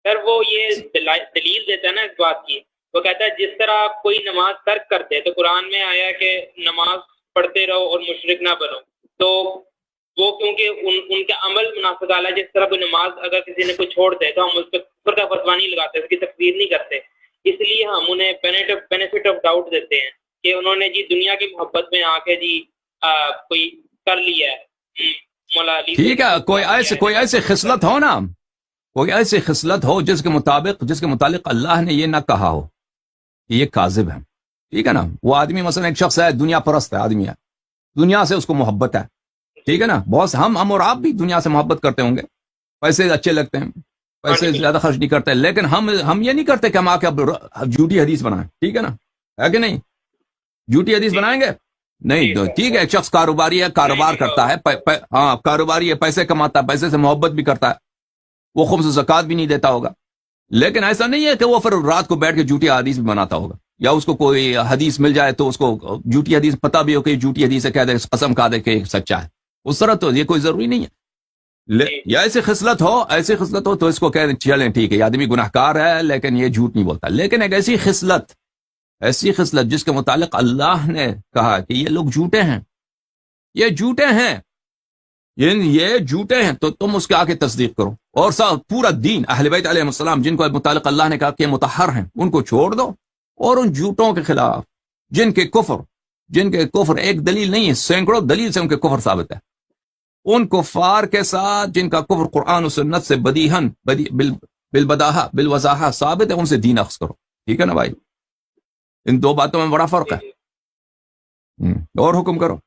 سر. وہ یہ دلیل دیتا ہے نا اس بات کی, وہ کہتا ہے جس طرح کوئی نماز ترک کرتے تو قرآن میں آیا کہ نماز پڑھتے رہو اور مشرک نہ بنو, تو وہ کیونکہ ان کا عمل منافق اعلیٰ, جس طرح کوئی نماز اگر کسی نے کوئی چھوڑ دے تو ہم اس پہ کفر کا فتویٰ نہیں لگاتے, اس کی تکفیر نہیں کرتے, اس لیے ہم انہیں بینیفٹ آف ڈاؤٹ دیتے ہیں کہ انہوں نے جی دنیا کی محبت میں آ کے جی کوئی کر لیا ہے. ٹھیک ہے, کوئی ایسی خصلت ہو نا, کوئی ایسی خصلت ہو جس کے متعلق اللہ نے یہ نہ کہا ہو کہ یہ کاذب ہے. ٹھیک ہے نا, وہ آدمی مثلا ایک شخص ہے دنیا پرست ہے, آدمی ہے, دنیا سے اس کو محبت ہے. ٹھیک ہے نا, بہت ہم اور آپ بھی دنیا سے محبت کرتے ہوں گے, پیسے اچھے لگتے ہیں, پیسے زیادہ خرچ نہیں کرتے, لیکن ہم یہ نہیں کرتے کہ ہم آ کے اب جھوٹی حدیث بنائیں. ٹھیک ہے نا, ہے کہ نہیں, جھوٹی حدیث بنائیں گے نہیں. ٹھیک ہے, ایک شخص کاروباری ہے, کاروبار کرتا ہے, ہاں کاروباری ہے, پیسے کماتا ہے, پیسے سے محبت بھی کرتا ہے, وہ خمس زکوٰۃ بھی نہیں دیتا ہوگا, لیکن ایسا نہیں ہے کہ وہ پھر رات کو بیٹھ کے جھوٹی حدیث بھی بناتا ہوگا, یا اس کو کوئی حدیث مل جائے تو اس کو جھوٹی حدیث پتہ بھی ہو کہ جھوٹی حدیث ہے, کہہ دے, قسم کھا دے کہ سچا ہے. اس طرح تو یہ کوئی ضروری نہیں ہے. یا ایسی خصلت ہو تو اس کو کہہ دیں چلیں ٹھیک ہے, یہ آدمی گناہ کار ہے لیکن یہ جھوٹ نہیں بولتا. لیکن ایک ایسی خصلت جس کے متعلق اللہ نے کہا کہ یہ لوگ جھوٹے ہیں, یہ جھوٹے ہیں, تو تم اس کے آگے تصدیق کرو. اور پورا دین اہل بیت علیہ السلام جن کو متعلق اللہ نے کہا کہ مطہر ہیں, ان کو چھوڑ دو, اور ان جھوٹوں کے خلاف جن کے کفر ایک دلیل نہیں ہے, سینکڑوں دلیل سے ان کے کفر ثابت ہے, ان کفار کے ساتھ جن کا کفر قرآن و سنت سے بالبداہہ بالوضاحہ ثابت ہے, ان سے دین اخذ کرو. ٹھیک ہے نا بھائی, ان دو باتوں میں بڑا فرق ہے. اور حکم کرو.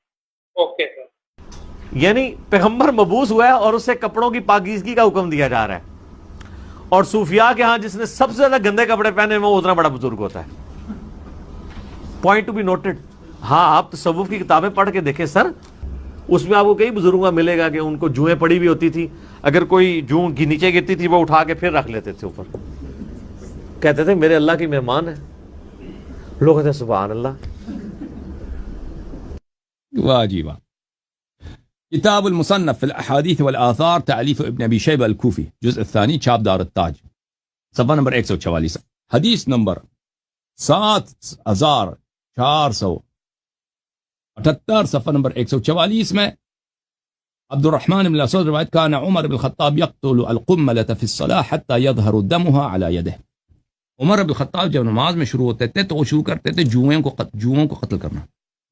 یعنی پیغمبر مبعوث ہوا ہے اور اسے کپڑوں کی پاکیزگی کا حکم دیا جا رہا ہے, اور صوفیاء کے ہاں جس نے سب سے زیادہ گندے کپڑے پہنے وہ اتنا بڑا بزرگ ہوتا ہے. Point to be noted. ہاں آپ تصوف کی کتابیں پڑھ کے دیکھیں سر, اس میں آپ کو کئی بزرگوں کا ملے گا کہ ان کو جوئیں پڑی بھی ہوتی تھی, اگر کوئی جوں کی نیچے گرتی تھی وہ اٹھا کے پھر رکھ لیتے تھے اوپر, کہتے تھے میرے اللہ کی مہمان ہے. لوگ کہتے ہیں سبحان اللہ. واہ جی واہ. کتاب المصنف فی الاحادیث والآثار تعلیف ابن ابی شیبہ الکوفی, جزء الثانی, چھاپ دار التاج, صفحہ نمبر 144, حدیث نمبر 7478, صفحہ نمبر 144 میں عبد الرحمن بن مسعود روایت, کان عمر بن الخطاب یقتل القملة فی الصلاة حتى يظهر دمها على يده. عمر بن الخطاب جب نماز میں شروع ہوتے تھے تو وہ شروع کرتے تھے جوئیں کو قتل کرنا.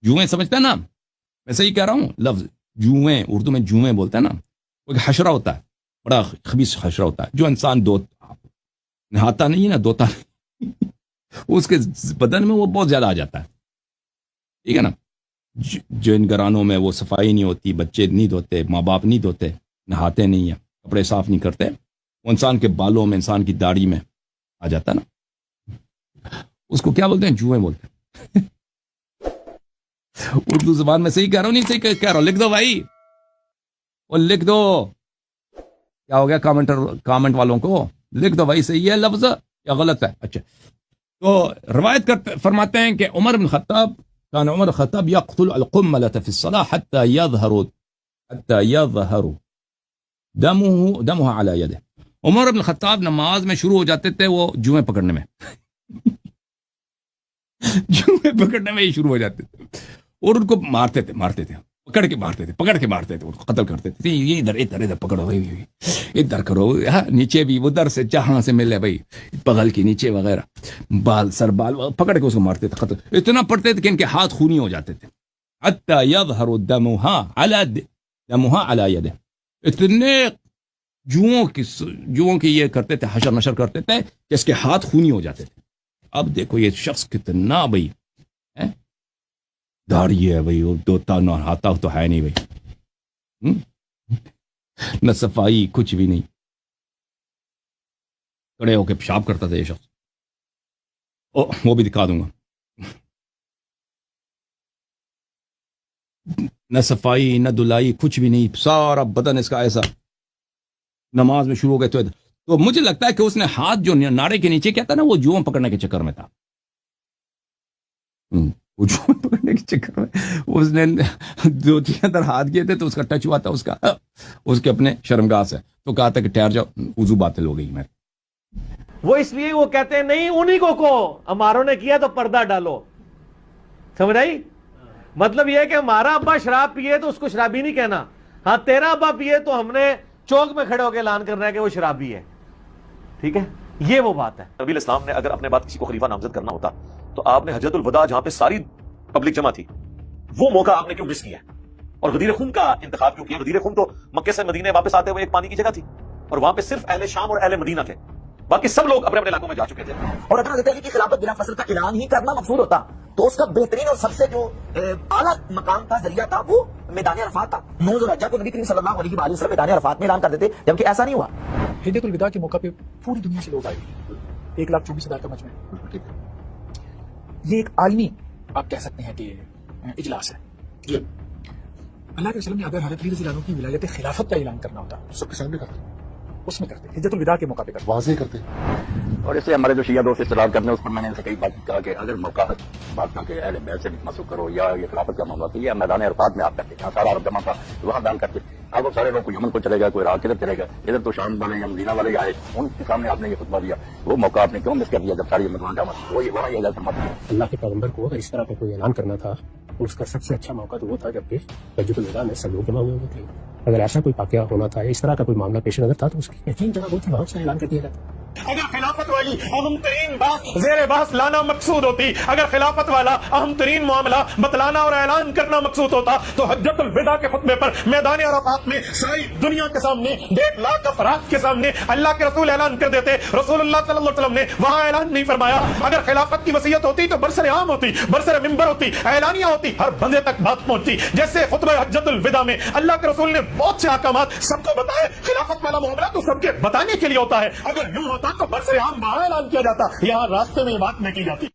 جوئیں سمجھتے ہیں نا, میں صحیح کہہ رہا ہوں لفظ جوئیں, اردو میں جوئیں بولتے ہیں نا, وہ حشرہ ہوتا ہے, بڑا خبیث حشرہ ہوتا ہے, جو انسان نہاتا نہیں ہے نا, دھوتا نہیں, اس کے بدن میں وہ بہت زیادہ آ جاتا ہے. ٹھیک ہے نا, جن گھرانوں میں وہ صفائی نہیں ہوتی, بچے نہیں دھوتے, ماں باپ نہیں دھوتے, نہاتے نہیں ہیں, کپڑے صاف نہیں کرتے, وہ انسان کے بالوں میں, انسان کی داڑھی میں آ جاتا ہے نا, اس کو کیا بولتے ہیں, جوئیں بولتے ہیں. اردو زبان میں صحیح کہہ رہا ہوں, نہیں صحیح کہہ رہا ہوں, لکھ دو بھائی, وہ لکھ دو. کیا ہو گیا کامنٹ والوں کو, لکھ دو بھائی, صحیح ہے لفظ یا غلط ہے. اچھا, تو روایت فرماتے ہیں کہ عمر بن خطاب, کان عمر خطاب یقتل القملة فی الصلاة حتى يظهر دمها على يده. عمر بن خطاب نماز میں شروع ہو جاتے تھے وہ جوئیں پکڑنے میں, ہی شروع ہو جاتے تھے, اور ان کو مارتے تھے, پکڑ کے مارتے تھے, ان کو قتل کرتے تھے. یہ ادھر پکڑو بھائی, ادھر کرو, نیچے بھی ادھر سے جہاں سے ملے بھائی, بغل کی نیچے وغیرہ, بال سر بال پکڑ کے اس کو مارتے تھے, قتل اتنا پڑتے تھے کہ ان کے ہاتھ خونی ہو جاتے تھے. حتی یظہر دمها علی یده, اتنے جوؤں کی یہ کرتے تھے, حشر نشر کرتے تھے کہ اس کے ہاتھ خونی ہو جاتے تھے. اب دیکھو یہ شخص کتنا بھائی داڑھی ہے بھائی، وہ دوتا نہاتا تو ہے نہیں بھائی، نہ صفائی کچھ بھی نہیں، کھڑے ہو کے پیشاب کرتا تھا یہ شخص، وہ بھی دکھا دوں گا، نہ صفائی نہ دلائی کچھ بھی نہیں، سارا بدن اس کا ایسا، نماز میں شروع ہو گئے تو مجھے لگتا ہے کہ اس نے ہاتھ جو ناڑے کے نیچے کیا تھا نا، وہ جوم پکڑنے کے چکر میں تھا، وہ جوم پکڑنے کے چکر میں اس نے دو تین اندر ہاتھ کیے تھے تو اس کا ٹچ ہوا تھا اس کے اپنے شرمگاہ سے، تو کہا تھا کہ ٹھہر جاؤ وضو باطل ہو گئی میں۔ وہ اس لیے وہ کہتے ہیں نہیں انہی کو ہماروں نے کیا تو پردہ ڈالو، سمجھ آئی؟ مطلب یہ ہے کہ ہمارا ابا شراب پیے تو اس کو شرابی نہیں کہنا، ہاں تیرا ابا پیے تو ہم نے چوک میں کھڑے ہو کے اعلان کرنا ہے کہ وہ شرابی ہے، ٹھیک ہے؟ یہ وہ بات ہے۔ نبی الاسلام نے اگر اپنے بعد کسی کو خلیفہ نامزد کرنا ہوتا تو آپ نے حجۃ الوداع جہاں پہ ساری پبلک جمع تھی، وہ موقع آپ نے کیوں مس کیا اور غدیر خم کا انتخاب کیوں کیا؟ غدیر خم تو مکے سے مدینے واپس آتے ہوئے ایک پانی کی جگہ تھی، اور وہاں پہ صرف اہل شام اور اہل مدینہ تھے، باقی سب لوگ اپنے اپنے علاقوں میں جا چکے تھے۔ اور اگر حضرت علی کی خلافت بلا فصل کا اعلان ہی کرنا مقصود ہوتا تو اس کا بہترین اور سب سے جو اعلیٰ مقام تھا، ذریعہ تھا، وہ میدان عرفات تھا۔ 9 ذوالحجہ کو نبی کریم صلی اللہ علیہ وسلم میدان عرفات میں اعلان کر دیتے، جبکہ ایسا نہیں ہوا۔ حجۃ الوداع کے موقع پہ پوری دنیا سے لوگ آئے، 1,24,000 کا مجمع، یہ ایک عالمی آپ کہہ سکتے ہیں کہ اجلاس ہے۔ اللہ کے وسلم نے اگر حضرت علی رضی اللہ عنہ کی ولایت خلافت کا اعلان کرنا ہوتا سب کے سامنے کرتے، اس میں کرتے، حجۃ الوداع کے موقع پہ کرتے، واضح کرتے۔ اور اس سے ہمارے جو شیعہ دوست اصرار کرنے اس پر میں نے ان سے کئی بات کہا کہ اگر موقع بات کا کہ اہل بیت سے مسئول کرو یا یہ خلافت کا معاملہ تو یہ میدان عرفات میں آپ کرتے ہیں، سارا عرب جمع تھا وہاں بیان کرتے، اب وہ سارے لوگ کوئی یمن کو چلے گا، کوئی عراق ادھر چلے گا، ادھر تو شام والے یا مدینہ والے آئے، ان کے سامنے آپ نے یہ خطبہ دیا، وہ موقع آپ نے کیوں مس کر دیا جب ساری امت وہاں جمع تھی؟ وہی وہاں یہ اجازت فرماتے ہیں۔ اللہ کے پیغمبر کو اگر اس طرح کا کوئی اعلان کرنا تھا اس کا سب سے اچھا موقع تو وہ تھا جب کہ حجۃ الوداع میں سب لوگ جمع ہوئے تھے۔ اگر ایسا کوئی واقعہ ہونا تھا یا اس طرح کا کوئی معاملہ پیش نظر تھا تو اس کی یقین جگہ وہ تھی، وہاں سے اعلان کر دیا جاتا۔ اگر خلافت والی اہم ترین بات زیر بحث لانا مقصود ہوتی، اگر خلافت والا اہم ترین معاملہ بتلانا اور اعلان کرنا مقصود ہوتا تو حجۃ الوداع کے خطبے پر میدان عرفات میں ساری دنیا کے سامنے 1.5 لاکھ افراد کے سامنے اللہ کے رسول اعلان کر دیتے۔ رسول اللہ صلی اللہ علیہ وسلم نے وہاں اعلان نہیں فرمایا۔ اگر خلافت کی وصیت ہوتی تو برسر عام ہوتی، برسر ممبر ہوتی، اعلانیہ ہوتی، ہر بندے تک بات پہنچتی۔ جیسے خطبہ حجۃ الوداع میں اللہ کے رسول نے بہت سے احکامات سب کو بتائے، خلافت والا معاملہ تو سب کے بتانے کے لیے ہوتا ہے، اگر یوں ہوتا تو برسر عام وہاں اعلان کیا جاتا، یہاں راستے میں بات نہیں کی جاتی۔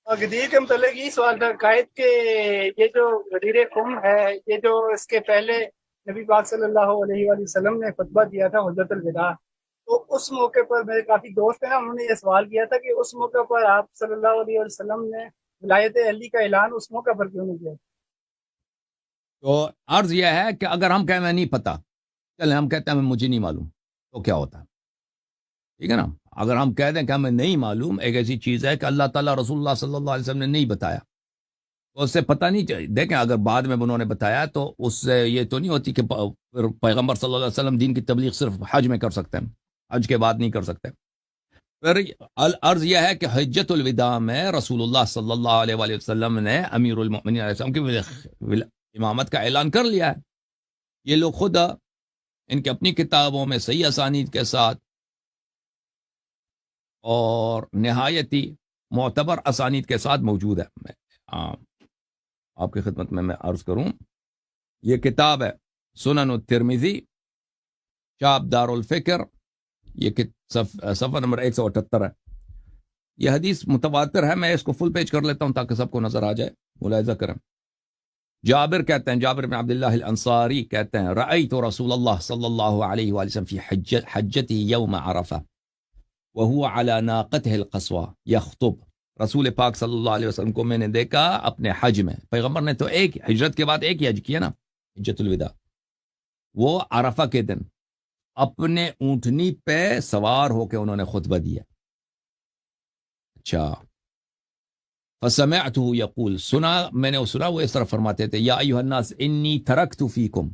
غدیر کے متعلق یہ سوال تھا قائد کہ یہ جو غدیر خم ہے، یہ جو اس کے پہلے نبی پاک صلی اللہ علیہ وآلہ وسلم نے خطبہ دیا تھا حجۃ الوداع، تو اس موقع پر میرے کافی دوست ہیں نا، انہوں نے یہ سوال کیا تھا کہ اس موقع پر آپ صلی اللہ علیہ وسلم نے ولایت علی کا اعلان اس موقع پر کیوں نہیں کیا؟ تو عرض یہ ہے کہ اگر ہم کہیں میں نہیں پتا، چلیں ہم کہتے ہیں مجھے نہیں معلوم، تو کیا ہوتا ہے؟ ٹھیک ہے نا، اگر ہم کہہ دیں کہ ہمیں نہیں معلوم، ایک ایسی چیز ہے کہ اللہ تعالیٰ رسول اللہ صلی اللہ علیہ وسلم نے نہیں بتایا، تو اس سے پتہ نہیں چاہیے۔ دیکھیں اگر بعد میں انہوں نے بتایا تو اس سے یہ تو نہیں ہوتی کہ پیغمبر صلی اللہ علیہ وسلم دین کی تبلیغ صرف حج میں کر سکتے ہیں، حج کے بعد نہیں کر سکتے۔ پھر عرض یہ ہے کہ حجۃ الوداع میں رسول اللہ صلی اللہ علیہ وآلہ وسلم نے امیر المؤمنین علیہ السلام کی امامت کا اعلان کر لیا ہے۔ یہ لوگ خود ان کے اپنی کتابوں میں صحیح اسانید کے ساتھ اور نہایتی معتبر اسانید کے ساتھ موجود ہے۔ میں آپ کی خدمت میں عرض کروں، یہ کتاب ہے سنن الترمذی، چاپ دار الفکر، یہ صفحہ نمبر 178 ہے۔ یہ حدیث متواتر ہے، میں اس کو فل پیج کر لیتا ہوں تاکہ سب کو نظر آ جائے، ملاحظہ کریں۔ جابر کہتے ہیں، جابر بن عبداللہ الانصاری کہتے ہیں، رأیت رسول اللہ صلی اللہ علیہ وآلہ وسلم فی حجتی یوم عرفہ وہو علی ناقتہ القصوى یخطب۔ رسول پاک صلی اللہ علیہ وسلم کو میں نے دیکھا اپنے حج میں، پیغمبر نے تو ایک ہجرت کے بعد ایک ہی حج کیا نا، حجۃ الوداع، وہ عرفہ کے دن اپنے اونٹنی پہ سوار ہو کے انہوں نے خطبہ دیا۔ اچھا، فسمعتہ یقول، میں نے سنا وہ اس طرح فرماتے تھے، یا ایھا الناس انی ترکت فیکم،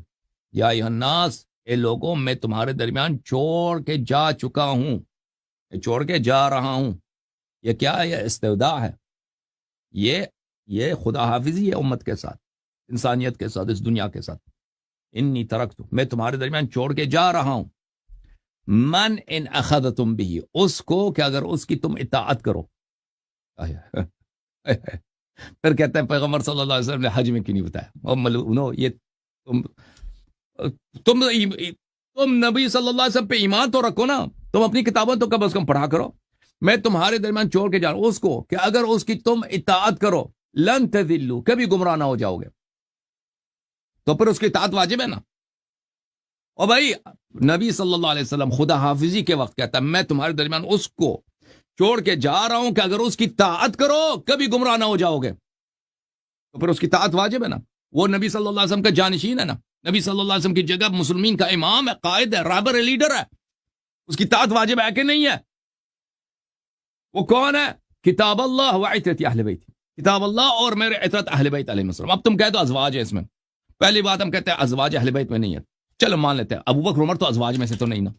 یا ایھا الناس، اے لوگوں میں تمہارے درمیان چھوڑ کے جا چکا ہوں، چھوڑ کے جا رہا ہوں۔ یہ کیا ہے؟ یہ استوداع ہے، یہ خدا حافظی ہے امت کے ساتھ، انسانیت کے ساتھ، اس دنیا کے ساتھ۔ انی ترکت، میں تمہارے درمیان چھوڑ کے جا رہا ہوں، من ان اخذتم بھی، اس کو کہ اگر اس کی تم اطاعت کرو، پھر کہتے ہیں پیغمبر صلی اللہ علیہ وسلم نے حج میں کیوں نہیں بتایا؟ یہ تم نبی صلی اللہ علیہ وسلم پہ ایمان تو رکھو نا، تم اپنی کتابوں تو کم از کم پڑھا کرو. میں تمہارے درمیان چھوڑ کے جا رہا ہوں اس کو کہ اگر اس کی تم اطاعت کرو لن تذلوا، کبھی گمراہ نہ ہو جاؤ گے. تو پھر اس کی اطاعت واجب ہے نا. اور بھائی نبی صلی اللہ علیہ وسلم خدا حافظی کے وقت کہتا ہے میں تمہارے درمیان اس کو چھوڑ کے جا رہا ہوں کہ اگر اس کی اطاعت کرو کبھی گمراہ نہ ہو جاؤ گے. تو پھر اس کی اطاعت واجب ہے نا. وہ نبی صلی اللہ علیہ وسلم کا جانشین ہے نا، نبی صلی اللہ علیہ وسلم کی جگہ مسلمین کا امام ہے، قائد ہے، رہبر ہے، لیڈر ہے. اس کی اطاعت واجب ہے کہ نہیں ہے؟ وہ کون ہے؟ کتاب اللہ و عترت اہل بیت، کتاب اللہ اور میرے عترت اہل بیت علیہ السلام. اب تم کہہ دو ازواج ہے اس میں. پہلی بات ہم کہتے ہیں ازواج اہل بیت میں نہیں ہے، چلو مان لیتے ہیں. ابو بکر عمر تو ازواج میں سے تو نہیں نا.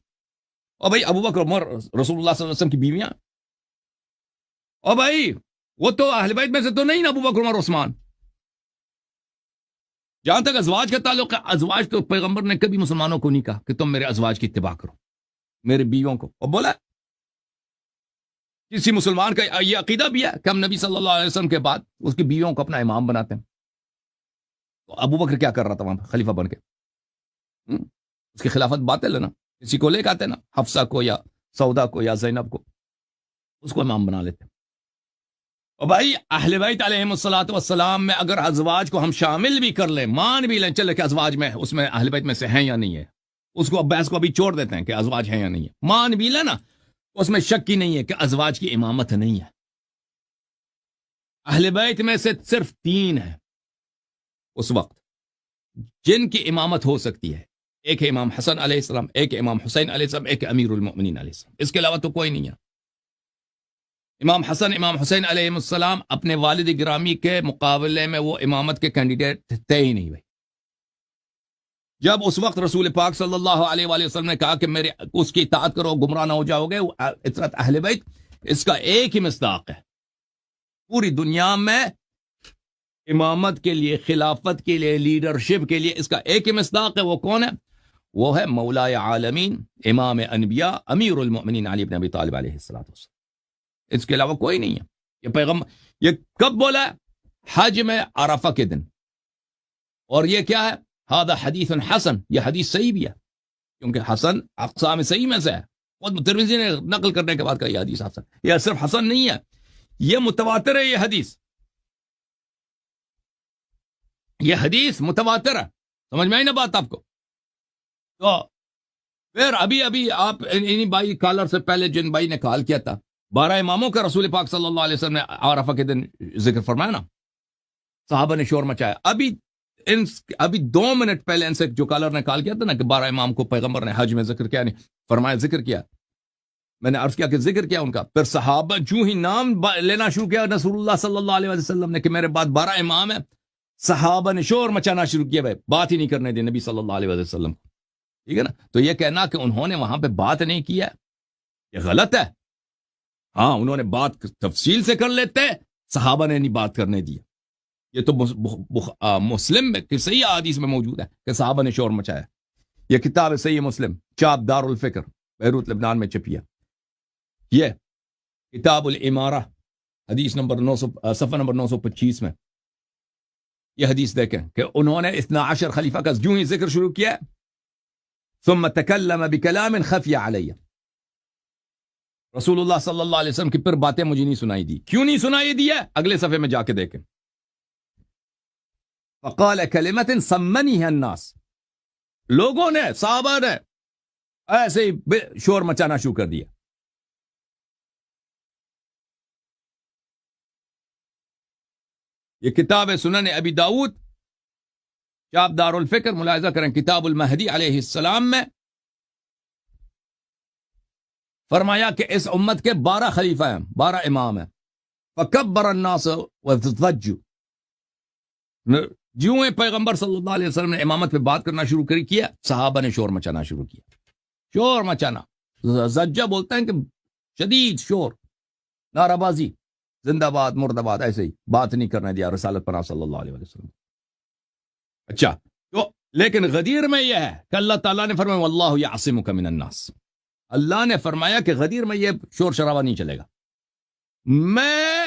اور بھائی ابو بکر عمر رسول اللہ صلی اللہ علیہ وسلم کی بیویاں، اور بھائی وہ تو اہل بیت میں سے تو نہیں نا ابو بکر عمر عثمان. جہاں تک ازواج کا تعلق ہے، ازواج تو پیغمبر نے کبھی مسلمانوں کو نہیں کہا کہ تم میرے ازواج کی اتباع کرو، میرے بیویوں کو. اور بولا کسی مسلمان کا یہ عقیدہ بھی ہے کہ ہم نبی صلی اللہ علیہ وسلم کے بعد اس کی بیویوں کو اپنا امام بناتے ہیں. تو ابو بکر کیا کر رہا تھا وہاں خلیفہ بن کے؟ اس کی خلافت باطل ہے نا. کسی کو لے کے آتے نا، حفصہ کو یا سودا کو یا زینب کو، اس کو امام بنا لیتے. اور بھائی اہل بیت علیہم الصلوۃ والسلام میں اگر ازواج کو ہم شامل بھی کر لیں، مان بھی لیں چلے کہ ازواج میں اس میں اہل بیت میں سے ہیں یا نہیں ہے، اس کو بحث کو ابھی چھوڑ دیتے ہیں کہ ازواج ہیں یا نہیں ہے، مان بھی لیں نا، اس میں شک ہی نہیں ہے کہ ازواج کی امامت نہیں ہے. اہل بیت میں سے صرف 3 ہیں اس وقت جن کی امامت ہو سکتی ہے. ایک ہے امام حسن علیہ السلام، ایک ہے امام حسین علیہ السلام، ایک ہے امیر المؤمنین علیہ السلام. اس کے علاوہ تو کوئی نہیں ہے. امام حسن امام حسین علیہ السلام اپنے والد گرامی کے مقابلے میں وہ امامت کے کینڈیڈیٹ تھے ہی نہیں بھائی. جب اس وقت رسول پاک صلی اللہ علیہ وآلہ وسلم نے کہا کہ میرے اس کی اطاعت کرو گمراہ نہ ہو جاؤ گے، عترت اہل بیت، اس کا ایک ہی مصداق ہے. پوری دنیا میں امامت کے لیے، خلافت کے لیے، لیڈرشپ کے لیے اس کا ایک ہی مصداق ہے. وہ کون ہے؟ وہ ہے مولا عالمین امام انبیاء امیر المؤمنین علی بن ابی طالب علیہ السلام. اس کے علاوہ کوئی نہیں ہے. یہ پیغمبر یہ کب بولا ہے؟ حج میں عرفہ کے دن. اور یہ کیا ہے؟ ہذا حدیث حسن، یہ حدیث صحیح بھی ہے کیونکہ حسن اقسام صحیح میں سے ہے. خود ترمذی نے نقل کرنے کے بعد کہا یہ حدیث حسن. یہ صرف حسن نہیں ہے، یہ متواتر ہے. یہ حدیث متواتر ہے. سمجھ میں آئی نا بات آپ کو؟ تو پھر ابھی آپ انہی بھائی کالر سے پہلے جن بھائی نے کال کیا تھا، 12 اماموں کا رسول پاک صلی اللہ علیہ وسلم نے عرفہ کے دن ذکر فرمایا نا، صحابہ نے شور مچایا. ابھی 2 منٹ پہلے ان سے جو کالر نے کال کیا تھا نا کہ 12 امام کو پیغمبر نے حج میں ذکر کیا، نہیں فرمایا، ذکر کیا. میں نے عرض کیا کہ ذکر کیا ان کا. پھر صحابہ جو ہی نام لینا شروع کیا رسول اللہ صلی اللہ علیہ وسلم نے کہ میرے بعد 12 امام ہیں، صحابہ نے شور مچانا شروع کیا. بھائی بات ہی نہیں کرنے دی نبی صلی اللہ علیہ وسلم کو. ٹھیک ہے نا. تو یہ کہنا کہ انہوں نے وہاں پہ بات نہیں کیا یہ غلط ہے. ہاں انہوں نے بات تفصیل سے کر لیتے، صحابہ نے نہیں بات کرنے دیا. یہ تو مسلم میں صحیح حدیث میں موجود ہے کہ صحابہ نے شور مچایا. یہ کتاب صحیح مسلم، چاپ دار الفکر، بیروت لبنان میں چھپی ہے. یہ کتاب الامارہ حدیث نمبر 900 صفحہ نمبر 925 میں یہ حدیث دیکھیں کہ انہوں نے 12 خلیفہ کا جو ہی ذکر شروع کیا، ثم تکلم بکلام خفی علی، رسول اللہ صلی اللہ علیہ وسلم کی پھر باتیں مجھے نہیں سنائی دی. کیوں نہیں سنائی دی ہے؟ اگلے صفحے میں جا کے دیکھیں. فقال کلمۃ سمنیها الناس، لوگوں نے، صحابہ نے ایسے ہی شور مچانا شروع کر دیا. یہ کتاب سنن ابی داؤد، چاپ دار الفکر، ملاحظہ کریں کتاب المہدی علیہ السلام میں فرمایا کہ اس امت کے 12 خلیفہ ہیں، 12 امام ہیں. فکبر الناس وضجوا، جو ہیں پیغمبر صلی اللہ علیہ وسلم نے امامت پہ بات کرنا شروع کیا، صحابہ نے شور مچانا شروع کیا. شور مچانا، زجہ بولتے ہیں کہ شدید شور، نعرہ بازی، زندہ باد مرد آباد، ایسے ہی بات نہیں کرنے دیا رسالت پناہ صلی اللہ علیہ وسلم. اچھا تو لیکن غدیر میں یہ ہے کہ اللہ تعالیٰ نے فرمایا واللہ یعصمک من الناس، اللہ نے فرمایا کہ غدیر میں یہ شور شرابہ نہیں چلے گا. میں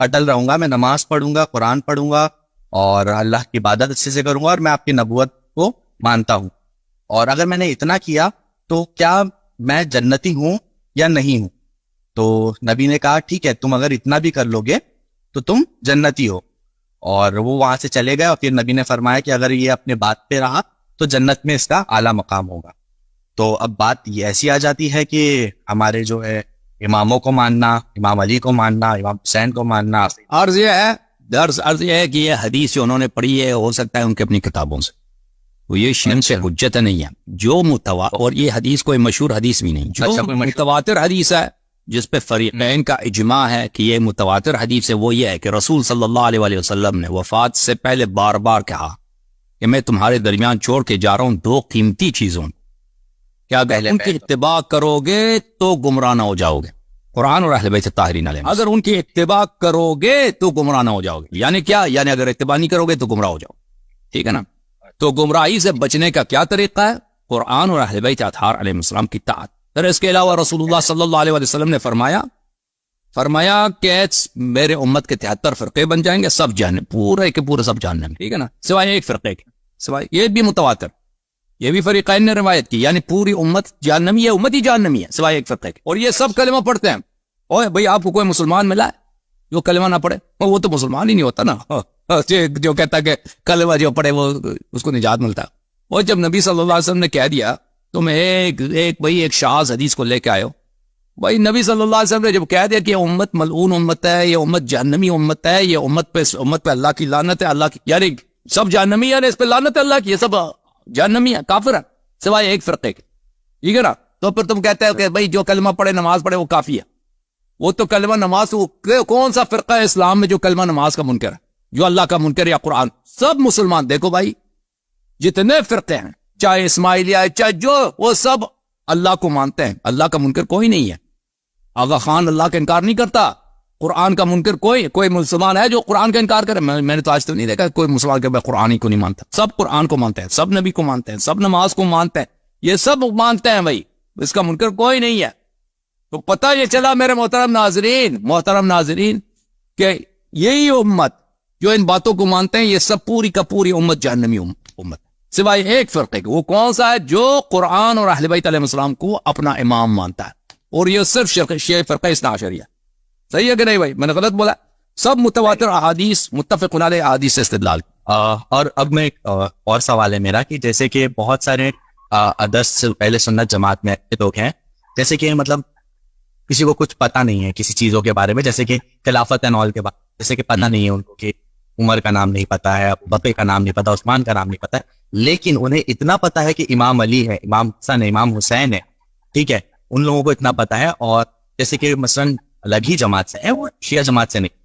اٹل رہوں گا, میں نماز پڑھوں گا, قرآن پڑھوں گا اور اللہ کی عبادت اچھے سے کروں گا, اور میں آپ کی نبوت کو مانتا ہوں, اور اگر میں نے اتنا کیا تو کیا میں جنتی ہوں یا نہیں ہوں؟ تو نبی نے کہا ٹھیک ہے, تم اگر اتنا بھی کر لو گے تو تم جنتی ہو. اور وہ وہاں سے چلے گئے, اور پھر نبی نے فرمایا کہ اگر یہ اپنے بات پہ رہا تو جنت میں اس کا اعلیٰ مقام ہوگا. تو اب بات یہ ایسی آ جاتی ہے کہ ہمارے جو ہے اماموں کو ماننا, امام علی کو ماننا, امام حسین کو ماننا. عرض یہ ہے کہ یہ حدیث جو انہوں نے پڑھی ہے ہو سکتا ہے ان کے اپنی کتابوں سے, وہ یہ شن سے حجت نہیں ہے جو اور یہ حدیث کوئی مشہور حدیث بھی نہیں, جو متواتر حدیث ہے جس پہ فریقین کا اجماع ہے کہ یہ متواتر حدیث ہے, وہ یہ ہے کہ رسول صلی اللہ علیہ وآلہ وسلم نے وفات سے پہلے بار بار کہا کہ میں تمہارے درمیان چھوڑ کے جا رہا ہوں دو قیمتی چیزوں, کیا اگر ان کی اتباع کرو گے تو گمراہ نہ ہو جاؤ گے, قرآن اور اہل بیت الطاہرین علیہم. اگر ان کی اتباع کرو گے تو گمراہ نہ ہو جاؤ گے, یعنی کیا, یعنی اگر اتباع نہیں کرو گے تو گمراہ ہو جاؤ, ٹھیک ہے نا. تو گمراہی سے بچنے کا کیا طریقہ ہے؟ قرآن اور اہل بیت اطہار علیہ السلام کی اطاعت. پھر اس کے علاوہ رسول اللہ صلی اللہ علیہ وسلم نے فرمایا کہ میرے امت کے 73 فرقے بن جائیں گے, سب جہنم, پورے کے پورے سب جہنم, ٹھیک ہے نا, سوائے ایک فرقے کے, سوائے یہ بھی متواتر, یہ بھی فریقین نے روایت کی, یعنی پوری امت جہنمی ہے, امت ہی جہنمی ہے سوائے ایک فرقے کے, اور یہ سب کلمہ پڑھتے ہیں. اوے بھائی آپ کو کوئی مسلمان ملا ہے جو کلمہ نہ پڑھے؟ وہ تو مسلمان ہی نہیں ہوتا نا, جو کہتا ہے کہ کلمہ جو پڑھے وہ اس کو نجات ملتا ہے. اور جب نبی صلی اللہ علیہ وسلم نے کہہ دیا تم ایک شاذ حدیث کو لے کے آئے ہو, بھائی نبی صلی اللہ علیہ وسلم نے جب کہہ دیا کہ یہ امت ملعون امت ہے, یہ امت جہنمی امت ہے, یہ امت پہ اللہ کی لعنت ہے, اللہ کی, یعنی سب جہنمی ہے, اس پہ لعنت ہے اللہ کی, یہ سب جہنمی ہے, کافر ہے سوائے ایک فرقے کے, ٹھیک ہے نا. تو پھر تم کہتے ہو کہ بھائی جو کلمہ پڑھے نماز پڑھے وہ کافی ہے. وہ تو کلمہ نماز, کون سا فرقہ ہے اسلام میں جو کلمہ نماز کا منکر ہے, جو اللہ کا منکر یا قرآن؟ سب مسلمان دیکھو بھائی جتنے فرقے ہیں, چاہے اسماعیلیہ ہے چاہے جو, وہ سب اللہ کو مانتے ہیں, اللہ کا منکر کوئی نہیں ہے. آغا خان اللہ کا انکار نہیں کرتا, قرآن کا منکر کوئی مسلمان ہے جو قرآن کا انکار کرے؟ میں نے تو آج تک نہیں دیکھا کوئی مسلمان کہ قرآن ہی کو نہیں مانتا. سب قرآن کو مانتے ہیں, سب نبی کو مانتے ہیں, سب نماز کو مانتے ہیں, یہ سب مانتے ہیں بھائی, اس کا منکر کوئی نہیں ہے. تو پتہ یہ چلا میرے محترم ناظرین کہ یہی امت جو ان باتوں کو مانتے ہیں, یہ سب پوری کا پوری امت جہنمی امت, سوائے ایک فرقے کے. وہ کون سا ہے؟ جو قرآن اور اہل بیت علیہ السلام کو اپنا امام مانتا ہے, اور یہ صرف شیعہ فرقہ اثنا عشریہ. صحیح ہے کہ نہیں بھائی؟ میں نے غلط بولا؟ سب متواتر احادیث, متفق علیہ احادیث سے استدلال. اور اب میں اور سوال ہے میرا کہ جیسے کہ بہت سارے ادرس پہلے سنت جماعت میں لوگ ہیں, جیسے کہ مطلب کسی کو کچھ پتہ نہیں ہے کسی چیزوں کے بارے میں, جیسے کہ خلافت اینڈ آل کے بارے میں, جیسے کہ پتہ نہیں ہے ان کو کہ عمر کا نام نہیں پتا ہے, ابو بکر کا نام نہیں پتا, عثمان کا نام نہیں پتا ہے, لیکن انہیں اتنا پتا ہے کہ امام علی ہے, امام حسن ہے, امام حسین ہے, ٹھیک ہے, ان لوگوں کو اتنا پتا ہے. اور جیسے کہ مثلاً الگ ہی جماعت سے ہے, وہ شیعہ جماعت سے نہیں,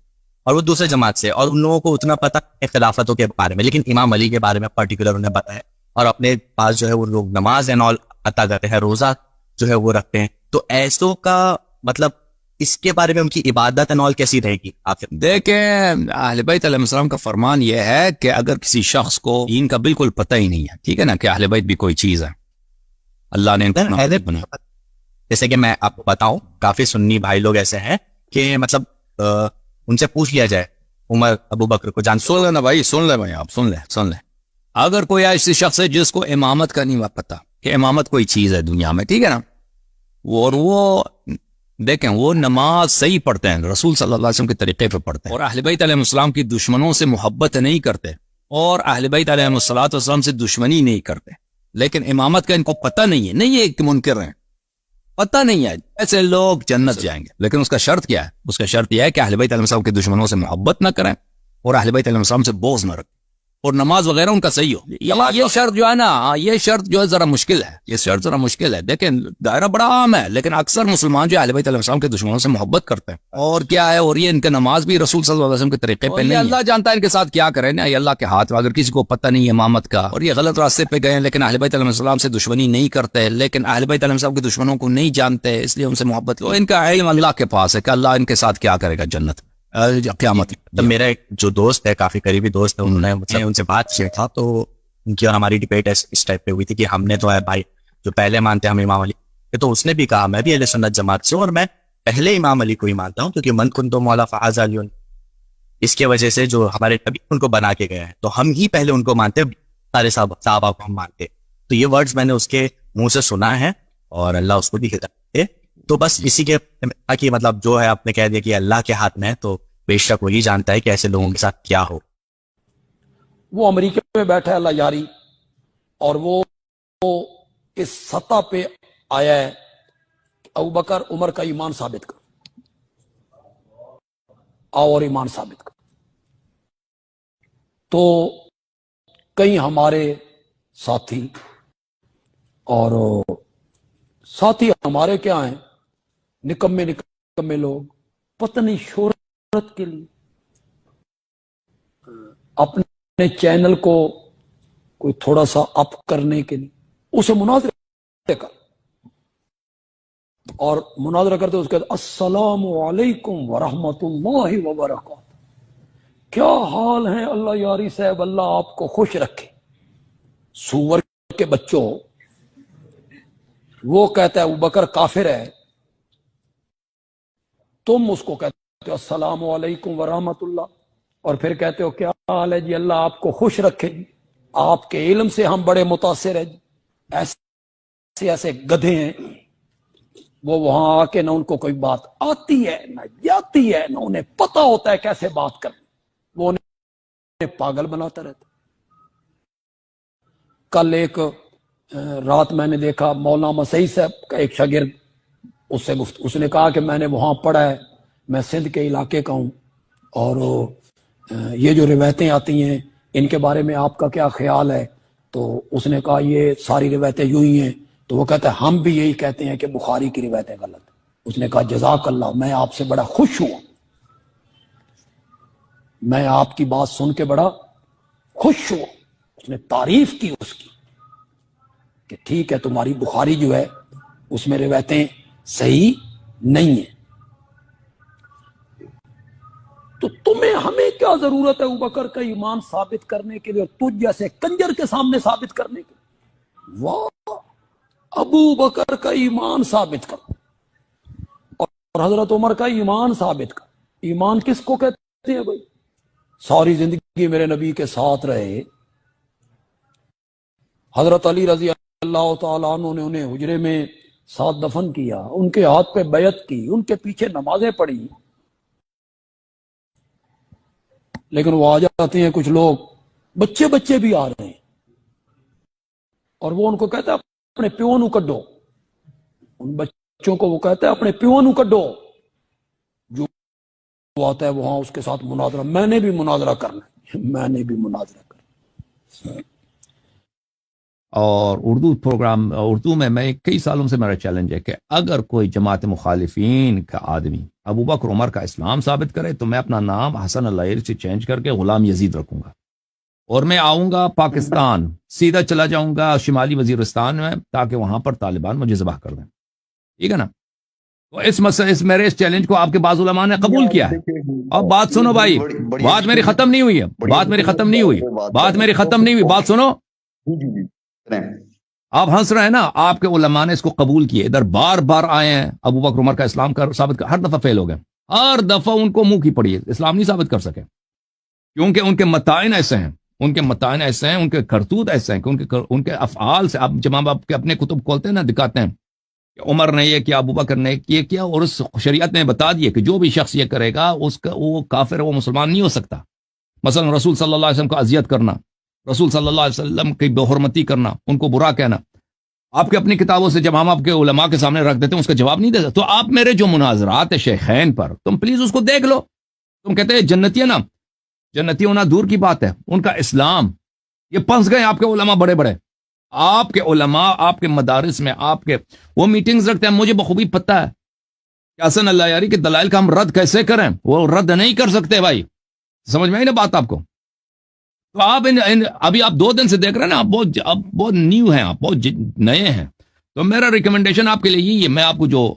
اور وہ دوسرے جماعت سے, اور ان لوگوں کو اتنا پتا ہے خلافتوں کے بارے میں, لیکن امام علی کے بارے میں پرٹیکولر انہیں پتا ہے, اور اپنے پاس جو ہے وہ لوگ نماز اینڈ آل عطا کرتے ہیں, روزہ جو ہے وہ رکھتے ہیں. تو ایسوں کا مطلب اس کے بارے میں ان کی عبادت اینڈ آل کیسی رہے گی؟ آپ دیکھیں, اہل بیت علیہ السلام کا فرمان یہ ہے کہ اگر کسی شخص کو دین کا بالکل پتہ ہی نہیں ہے, ٹھیک ہے نا, کہ اہل بیت بھی کوئی چیز ہے, اللہ نے جیسے کہ میں آپ کو بتاؤں, کافی سنی بھائی لوگ ایسے ہیں کہ مطلب ان سے پوچھ لیا جائے عمر ابو بکر کو جان, سن لینا بھائی, سن لے بھائی, آپ سن لیں. اگر کوئی ایسی شخص ہے جس کو امامت کا نہیں پتا کہ امامت کوئی چیز ہے دنیا میں, ٹھیک ہے نا, اور وہ دیکھیں وہ نماز صحیح پڑھتے ہیں, رسول صلی اللہ علیہ وسلم کے طریقے پہ پڑھتے ہیں, اور اہل بیت علیہ السلام کی دشمنوں سے محبت نہیں کرتے, اور اہل بیت علیہ السلام سے دشمنی نہیں کرتے, لیکن امامت کا ان کو پتہ نہیں ہے, نہیں ہے کہ منکر ہیں, پتہ نہیں ہے, ایسے لوگ جنت جائیں گے. لیکن اس کا شرط کیا ہے؟ اس کا شرط یہ ہے کہ اہل بیت علیہ السلام کے دشمنوں سے محبت نہ کریں, اور اہل بیت علیہ السلام سے بغض نہ رکھیں, اور نماز وغیرہ ان کا صحیح ہو. یہ شرط جو ہے نا, یہ شرط جو ہے ذرا مشکل ہے, یہ شرط ذرا مشکل ہے. دیکھیں دائرہ بڑا عام ہے, لیکن اکثر مسلمان جو اہل بیت علیہ السلام کے دشمنوں سے محبت کرتے ہیں, اور کیا ہے, اور یہ ان کا نماز بھی رسول صلی اللہ علیہ وسلم کے طریقے پہ نہیں ہے. اللہ جانتا ہے ان کے ساتھ کیا کریں نا, یہ اللہ کے ہاتھ میں. اگر کسی کو پتہ نہیں ہے امامت کا, اور یہ غلط راستے پہ گئے, لیکن اہل بیت علیہ السلام سے دشمنی نہیں کرتے, لیکن اہل بیت علیہ السلام کے دشمنوں کو نہیں جانتے, اس لیے ان سے محبت لو. ان کا علم اللہ کے پاس ہے کہ اللہ ان کے ساتھ کیا کرے گا جنت قیامت. تو میرا ایک جو دوست ہے, کافی قریبی دوست ہے, انہوں نے مجھ سے ان سے بات کیا تھا, تو ان کی اور ہماری ڈیبیٹ اس ٹائپ پہ ہوئی تھی کہ ہم نے تو ہے بھائی جو پہلے مانتے ہیں ہم امام علی, تو اس نے بھی کہا میں بھی اہل سنت جماعت سے, اور میں پہلے امام علی کو ہی مانتا ہوں, کیونکہ من کنت مولا فہذا علی, اس کی وجہ سے جو ہمارے نبی ان کو بنا کے گئے ہیں تو ہم ہی پہلے ان کو مانتے، سارے صحابہ کو ہم مانتے. تو یہ ورڈز میں نے اس کے منہ سے سنا ہے اور اللہ اس کو بھی ہدایت دے. تو بس اسی کے کہ مطلب جو ہے آپ نے کہہ دیا کہ اللہ کے ہاتھ میں ہے، تو بے شک وہی جانتا ہے کہ ایسے لوگوں کے ساتھ کیا ہو. وہ امریکہ میں بیٹھا ہے اللہ یاری، اور وہ اس سطح پہ آیا ہے کہ ابوبکر عمر کا ایمان ثابت کر، اور ایمان ثابت کر. تو کئی ہمارے ساتھی اور ساتھی ہمارے کیا ہیں، نکمے لوگ، پتہ نہیں شہرت کے لیے اپنے چینل کو کوئی تھوڑا سا اپ کرنے کے لیے اسے مناظرہ کر، اور مناظرہ کرتے اس کے بعد السلام علیکم ورحمۃ اللہ وبرکاتہ، کیا حال ہے اللہ یاری صاحب، اللہ آپ کو خوش رکھے. سور کے بچوں، وہ کہتا ہے ابوبکر کافر ہے، تم اس کو کہتے ہو السلام علیکم ورحمۃ اللہ، اور پھر کہتے ہو کیا حال ہے جی، اللہ آپ کو خوش رکھے جی، آپ کے علم سے ہم بڑے متاثر ہیں جی. ایسے گدھے ہیں وہ، وہاں آ کے نہ ان کو کوئی بات آتی ہے نہ جاتی ہے، نہ انہیں پتہ ہوتا ہے کیسے بات کرنا، وہ انہیں پاگل بناتا رہتا. کل ایک رات میں نے دیکھا مولانا مسیح صاحب کا ایک شاگرد، اس نے کہا کہ میں نے وہاں پڑھا ہے، میں سندھ کے علاقے کا ہوں، اور یہ جو روایتیں آتی ہیں ان کے بارے میں آپ کا کیا خیال ہے؟ تو اس نے کہا یہ ساری روایتیں یوں ہی ہیں. تو وہ کہتا ہے ہم بھی یہی کہتے ہیں کہ بخاری کی روایتیں غلط ہیں. اس نے کہا جزاک اللہ، میں آپ سے بڑا خوش ہوں، میں آپ کی بات سن کے بڑا خوش ہوں. اس نے تعریف کی اس کی کہ ٹھیک ہے تمہاری بخاری جو ہے اس میں روایتیں صحیح نہیں ہیں. تو تمہیں ہمیں کیا ضرورت ہے ابوبکر کا ایمان ثابت کرنے کے لیے، اور تجھ جیسے کنجر کے سامنے ثابت کرنے کے لیے؟ واہ، ابو بکر کا ایمان ثابت کر اور حضرت عمر کا ایمان ثابت کر. ایمان کس کو کہتے ہیں بھائی؟ ساری زندگی میرے نبی کے ساتھ رہے، حضرت علی رضی اللہ تعالیٰ عنہ نے انہیں حجرے میں ساتھ دفن کیا، ان کے ہاتھ پہ بیعت کی، ان کے پیچھے نمازیں پڑھی. لیکن وہ آ جاتے ہیں کچھ لوگ، بچے بھی آ رہے ہیں، اور وہ ان کو کہتا ہے اپنے پیو نو کڈو، ان بچوں کو وہ کہتا ہے اپنے پیو نو کڈو. جو آتا ہے وہاں اس کے ساتھ مناظرہ، میں نے بھی مناظرہ کرنا ہے، میں نے بھی مناظرہ کرنا. اور اردو میں کئی سالوں سے میرا چیلنج ہے کہ اگر کوئی جماعت مخالفین کا آدمی ابوبکر عمر کا اسلام ثابت کرے تو میں اپنا نام حسن اللہ سے چینج کر کے غلام یزید رکھوں گا، اور میں آؤں گا پاکستان، سیدھا چلا جاؤں گا شمالی وزیرستان میں، تاکہ وہاں پر طالبان مجھے ذبح کر دیں. ٹھیک ہے نا؟ تو اس چیلنج کو آپ کے بعض علماء نے قبول کیا ہے. اب بات سنو بھائی، بات میری ختم نہیں ہوئی ہے، بات میری ختم نہیں ہوئی، بات سنو. آپ ہنس رہے ہیں نا، آپ کے علماء نے اس کو قبول کیے، ادھر بار بار آئے ہیں ابوبکر عمر کا اسلام ثابت کر، ہر دفعہ فیل ہو گئے، ہر دفعہ ان کو منہ کی پڑی ہے، اسلام نہیں ثابت کر سکے، کیونکہ ان کے متائن ایسے ہیں، ان کے کرتوت ایسے ہیں کہ ان کے افعال سے. آپ جب آپ کے اپنے کتب کھولتے ہیں نا، دکھاتے ہیں کہ عمر نے یہ کیا، ابوبکر نے یہ کیا، اور اس شریعت نے بتا دیا کہ جو بھی شخص یہ کرے گا اس کا وہ کافر، وہ مسلمان نہیں ہو سکتا. مثلا رسول صلی اللہ علیہ وسلم کو اذیت کرنا، رسول صلی اللہ علیہ وسلم کی بے حرمتی کرنا، ان کو برا کہنا، آپ کے اپنی کتابوں سے جب ہم آپ کے علماء کے سامنے رکھ دیتے ہیں اس کا جواب نہیں دیتے. تو آپ میرے جو مناظرات شیخین پر، تم پلیز اس کو دیکھ لو. تم کہتے ہیں جنتی ہے نا، جنتی ہونا دور کی بات ہے، ان کا اسلام یہ پنس گئے. آپ کے علماء بڑے بڑے، آپ کے علماء آپ کے مدارس میں آپ کے وہ میٹنگز رکھتے ہیں. مجھے بخوبی پتہ ہے کہ حسن اللہ یاری کے دلائل کا ہم رد کیسے کریں، وہ رد نہیں کر سکتے بھائی. سمجھ میں آئی نا بات آپ کو؟ تو آپ ابھی آپ 2 دن سے دیکھ رہے ہیں نا، آپ بہت نیو ہیں، آپ بہت نئے ہیں. تو میرا ریکمنڈیشن آپ کے لیے یہی ہے، میں آپ کو جو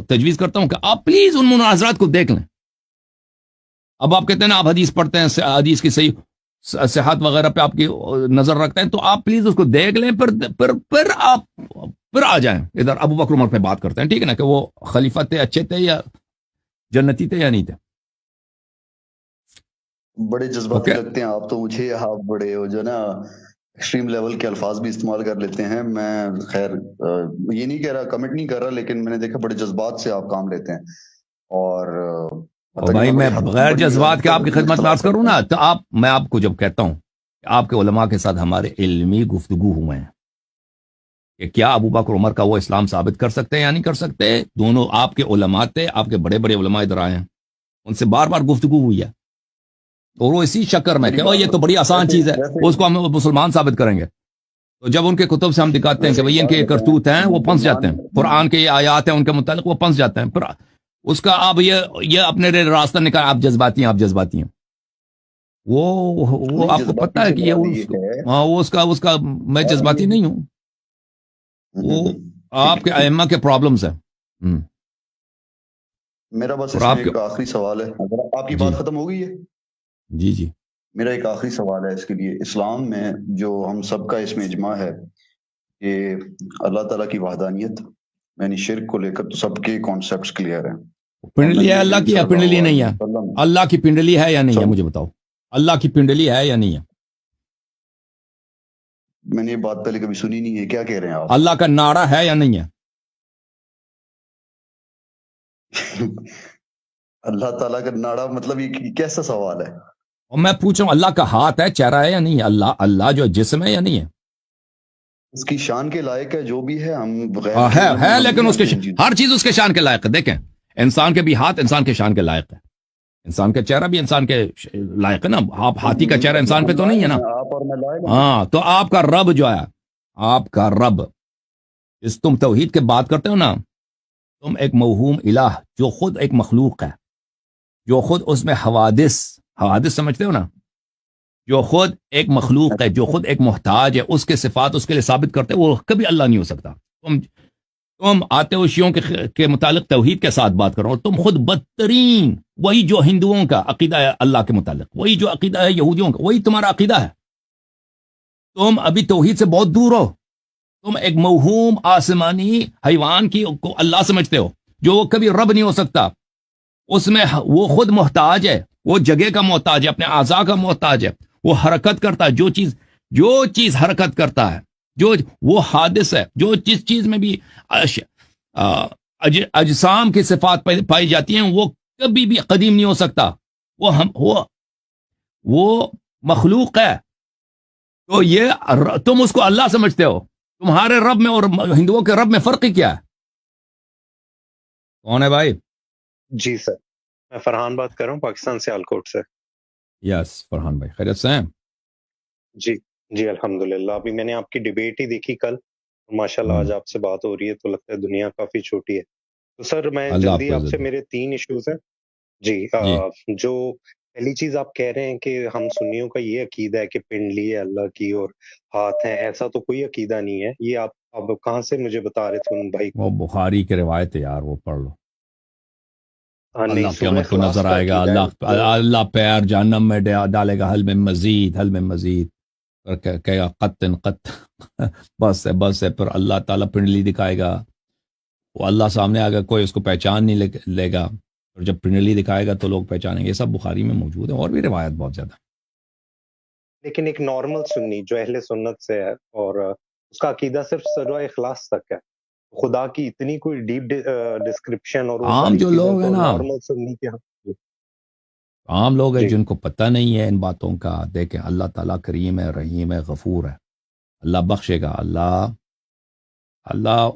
تجویز کرتا ہوں کہ آپ پلیز ان مناظرات کو دیکھ لیں. اب آپ کہتے ہیں نا آپ حدیث پڑھتے ہیں، حدیث کی صحیح صحت وغیرہ پہ آپ کی نظر رکھتے ہیں، تو آپ پلیز اس کو دیکھ لیں، پھر آ جائیں ادھر ابوبکر عمر پہ بات کرتے ہیں. ٹھیک ہے نا، کہ وہ خلیفہ تھے، اچھے تھے، یا جنتی تھے یا نہیں تھے. بڑے جذباتی لگتے ہیں آپ تو مجھے. آپ بڑے ہو جو نا ایکسٹریم لیول کے الفاظ بھی استعمال کر لیتے ہیں. میں خیر یہ نہیں کہہ رہا، کمنٹ نہیں کر رہا، لیکن میں نے دیکھا بڑے جذبات سے آپ کام لیتے ہیں. اور بھائی میں بغیر جذبات کے آپ کی خدمت میں عرض کروں نا تو میں آپ کو جب کہتا ہوں کہ آپ کے علماء کے ساتھ ہمارے علمی گفتگو ہوئے ہیں کہ کیا ابو بکر عمر کا وہ اسلام ثابت کر سکتے ہیں یا نہیں کر سکتے، دونوں آپ کے علماء تھے، آپ کے بڑے بڑے علماء ادھر آئے ہیں، ان سے بار بار گفتگو ہوئی ہے اور وہ اسی شکر میں کہ یہ تو بڑی آسان چیز ہے، اس کو ہم مسلمان ثابت کریں گے. تو جب ان کے کتب سے ہم دکھاتے ہیں کہ بھئی ان کے یہ کرتوت ہیں، وہ پھنس جاتے ہیں. قرآن کے یہ آیات ہیں ان کے متعلق، وہ پھنس جاتے ہیں. پھر اس کا آپ یہ اپنے راستہ نکال، آپ جذباتی ہیں. وہ آپ کو پتہ ہے کہ یہ وہ اس کا میں جذباتی نہیں ہوں، وہ آپ کے ائمہ کے پرابلمز ہیں. میرا بس ایک آخری سوال ہے، اگر آپ کی بات ختم ہو گئی ہے. جی میرا ایک آخری سوال ہے اس کے لیے. اسلام میں جو ہم سب کا اس میں اجماع ہے کہ اللہ تعالیٰ کی وحدانیت یعنی شرک کو لے کر تو سب کے کانسیپٹس کلیئر ہیں. پنڈلی ہے اللہ کی یا پنڈلی نہیں ہے؟ اللہ کی پنڈلی ہے یا نہیں ہے؟ مجھے بتاؤ، اللہ کی پنڈلی ہے یا نہیں ہے؟ میں نے یہ بات پہلے کبھی سنی نہیں ہے، کیا کہہ رہے ہیں آپ؟ اللہ کا ناڑا ہے یا نہیں ہے؟ اللہ تعالیٰ کا ناڑا مطلب یہ کیسا سوال ہے؟ اور میں پوچھ رہا ہوں اللہ کا ہاتھ ہے، چہرہ ہے یا نہیں ہے؟ اللہ جو جسم ہے یا نہیں ہے؟ اس کی شان کے لائق ہے جو بھی ہے. ہم ہے لیکن اس کے ہر چیز اس کے شان کے لائق ہے. دیکھیں انسان کے بھی ہاتھ انسان کے شان کے لائق ہے، انسان کا چہرہ بھی انسان کے لائق ہے نا. آپ ہاتھی کا چہرہ انسان پہ تو نہیں ہے نا. ہاں تو آپ کا رب جو ہے، آپ کا رب اس تم توحید کے بات کرتے ہو نا، تم ایک موہوم الہ جو خود ایک مخلوق ہے، جو خود اس میں حوادث سمجھتے ہو نا، جو خود ایک مخلوق ہے، جو خود ایک محتاج ہے، اس کے صفات اس کے لیے ثابت کرتے، وہ کبھی اللہ نہیں ہو سکتا. تم آتے ہو شیعوں کے متعلق توحید کے ساتھ بات کرو، اور تم خود بدترین وہی جو ہندوؤں کا عقیدہ ہے اللہ کے متعلق، وہی جو عقیدہ ہے یہودیوں کا، وہی تمہارا عقیدہ ہے. تم ابھی توحید سے بہت دور ہو. تم ایک موہوم آسمانی حیوان کو اللہ سمجھتے ہو جو وہ کبھی رب نہیں ہو سکتا. اس میں وہ خود محتاج ہے، وہ جگہ کا محتاج ہے، اپنے اعضاء کا محتاج ہے، وہ حرکت کرتا ہے، جو چیز حرکت کرتا ہے، جو وہ حادث ہے، جو جس چیز میں بھی اجسام کی صفات پائی جاتی ہیں وہ کبھی بھی قدیم نہیں ہو سکتا. وہ مخلوق ہے. تو یہ تم اس کو اللہ سمجھتے ہو. تمہارے رب میں اور ہندوؤں کے رب میں فرق کیا ہے؟ کون ہے بھائی؟ جی سر، میں فرحان بات کر رہا ہوں پاکستان سے، آلکوٹ سے. یس فرحان بھائی، خیریت سے ہیں؟ جی الحمدللہ. ابھی میں نے آپ کی ڈیبیٹ ہی دیکھی کل، ماشاءاللہ آج آپ سے بات ہو رہی ہے تو لگتا ہے دنیا کافی چھوٹی ہے. تو سر میں جلدی آپ سے، میرے 3 ایشوز ہیں. جی جو پہلی چیز آپ کہہ رہے ہیں کہ ہم سنیوں کا یہ عقیدہ ہے کہ پنڈلی ہے اللہ کی اور ہاتھ ہیں، ایسا تو کوئی عقیدہ نہیں ہے. یہ آپ کہاں سے مجھے بتا رہے تھے ان بھائی؟ وہ بخاری کی روایت ہے یار، وہ پڑھ لو. اللہ قیامت کو نظر آئے گا، اللہ پیر جہنم میں ڈالے گا، حل میں مزید کہے گا قط بس ہے. پھر اللہ تعالیٰ پنڈلی دکھائے گا، وہ اللہ سامنے آ گا، کوئی اس کو پہچان نہیں لے گا، اور جب پنڈلی دکھائے گا تو لوگ پہچانیں گے. یہ سب بخاری میں موجود ہے، اور بھی روایت بہت زیادہ. لیکن ایک نارمل سنی جو اہل سنت سے ہے اور اس کا عقیدہ صرف سرائے اخلاص تک ہے، خدا کی اتنی کوئی ڈیپ ڈسکرپشن اور عام جو لوگ ہیں نا، نارمل سنی کے عام لوگ ہیں جن کو پتہ نہیں ہے ان باتوں کا. دیکھیں اللہ تعالیٰ کریم ہے، رحیم ہے، غفور ہے، اللہ بخشے گا. اللہ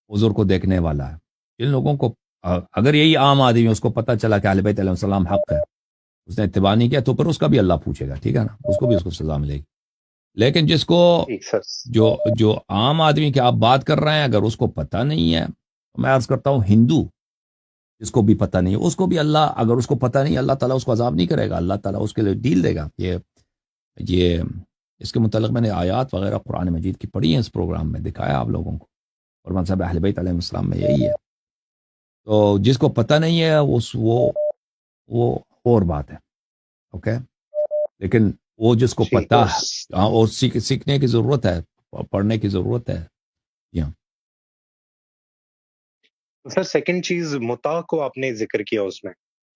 حضور کو دیکھنے والا ہے. جن لوگوں کو اگر یہی عام آدمی اس کو پتہ چلا کہ اہل بیت علیہ السلام حق ہے، اس نے اتباع نہیں کیا، تو پھر اس کا بھی اللہ پوچھے گا، ٹھیک ہے نا، اس کو بھی اس کو سزا ملے گی. لیکن جس کو جو عام آدمی کی آپ بات کر رہے ہیں، اگر اس کو پتہ نہیں ہے، میں عرض کرتا ہوں ہندو جس کو بھی پتہ نہیں ہے، اس کو بھی اللہ، اگر اس کو پتہ نہیں، اللہ تعالیٰ اس کو عذاب نہیں کرے گا، اللہ تعالیٰ اس کے لیے ڈیل دے گا. یہ اس کے متعلق میں نے آیات وغیرہ قرآن مجید کی پڑھی ہیں، اس پروگرام میں دکھایا آپ لوگوں کو، اور مذہب اہل بیت علیہ السلام میں یہی ہے. تو جس کو پتہ نہیں ہے وہ اور بات ہے، اوکے. لیکن وہ جس کو پتہ ہے اور سیکھنے کی ضرورت ہے، پڑھنے کی ضرورت ہے. سر سیکنڈ چیز متا کو آپ نے ذکر کیا اس میں،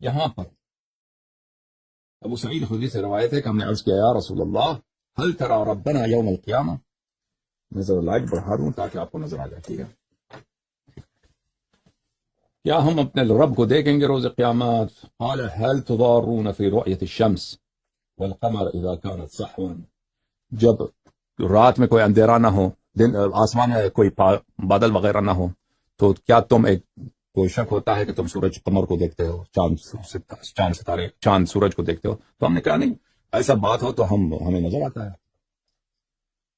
یہاں پر ابو سعید خدری سے روایت ہے کہ ہم نے عرض کیا یا رسول اللہ هل ترى ربنا یوم القیامہ، میں ذرا لائٹ بڑھا دوں تاکہ آپ کو نظر آ جائے، ٹھیک ہے؟ کیا ہم اپنے رب کو دیکھیں گے روز قیامت؟ قال هل تضارون في رؤية الشمس والقمر اذا كانت صحوا، جب رات میں کوئی اندھیرا نہ ہو، دن آسمان میں کوئی بادل وغیرہ نہ ہو، تو کیا تم کوئی شک ہوتا ہے کہ تم سورج قمر کو دیکھتے ہو، چاند ستارے، چاند سورج کو دیکھتے ہو؟ تو ہم نے کہا نہیں، ایسا بات ہو تو ہمیں نظر آتا ہے۔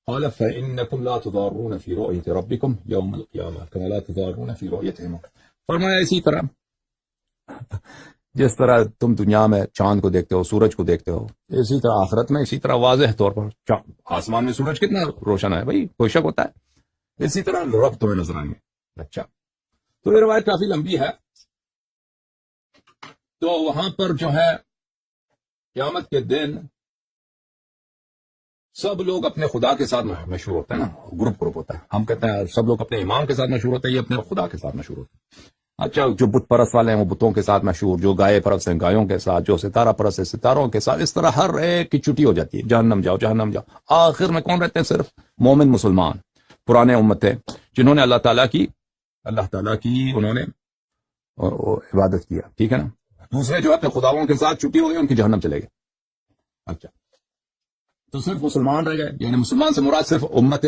قال فإنكم لا تضارون في رؤية ربكم يوم القيامة كما لا تضارون في رؤيتهم، فرمایا اسی طرح جس طرح تم دنیا میں چاند کو دیکھتے ہو، سورج کو دیکھتے ہو، اسی طرح آخرت میں اسی طرح واضح طور پر آسمان میں سورج کتنا روشن ہے بھائی، کوئی شک ہوتا ہے؟ اسی طرح رب تمہیں نظر آئیں گے۔ اچھا، تو یہ روایت کافی لمبی ہے۔ تو وہاں پر جو ہے قیامت کے دن سب لوگ اپنے خدا کے ساتھ مشہور ہوتے ہیں نا، گروپ ہوتا ہے، ہم کہتے ہیں سب لوگ اپنے امام کے ساتھ مشہور ہوتے ہیں، یہ اپنے خدا کے ساتھ مشہور ہوتے ہیں۔ اچھا، جو بت پرست والے ہیں وہ بتوں کے ساتھ مشہور، جو گائے پرست ہیں گایوں کے ساتھ، جو ستارہ پرست ہیں ستاروں کے ساتھ، اس طرح ہر ایک کی چھٹی ہو جاتی ہے، جہنم جاؤ جہنم جاؤ۔ آخر میں کون رہتے ہیں؟ صرف مومن مسلمان، پرانے امتیں جنہوں نے اللہ تعالیٰ کی انہوں نے عبادت کیا، ٹھیک ہے نا۔ دوسرے جو اپنے خداؤں کے ساتھ چھٹی ہو گئی، ان کی جہنم چلے گئے۔ اچھا، تو صرف مسلمان رہ گئے، یعنی مسلمان سے مراد صرف امت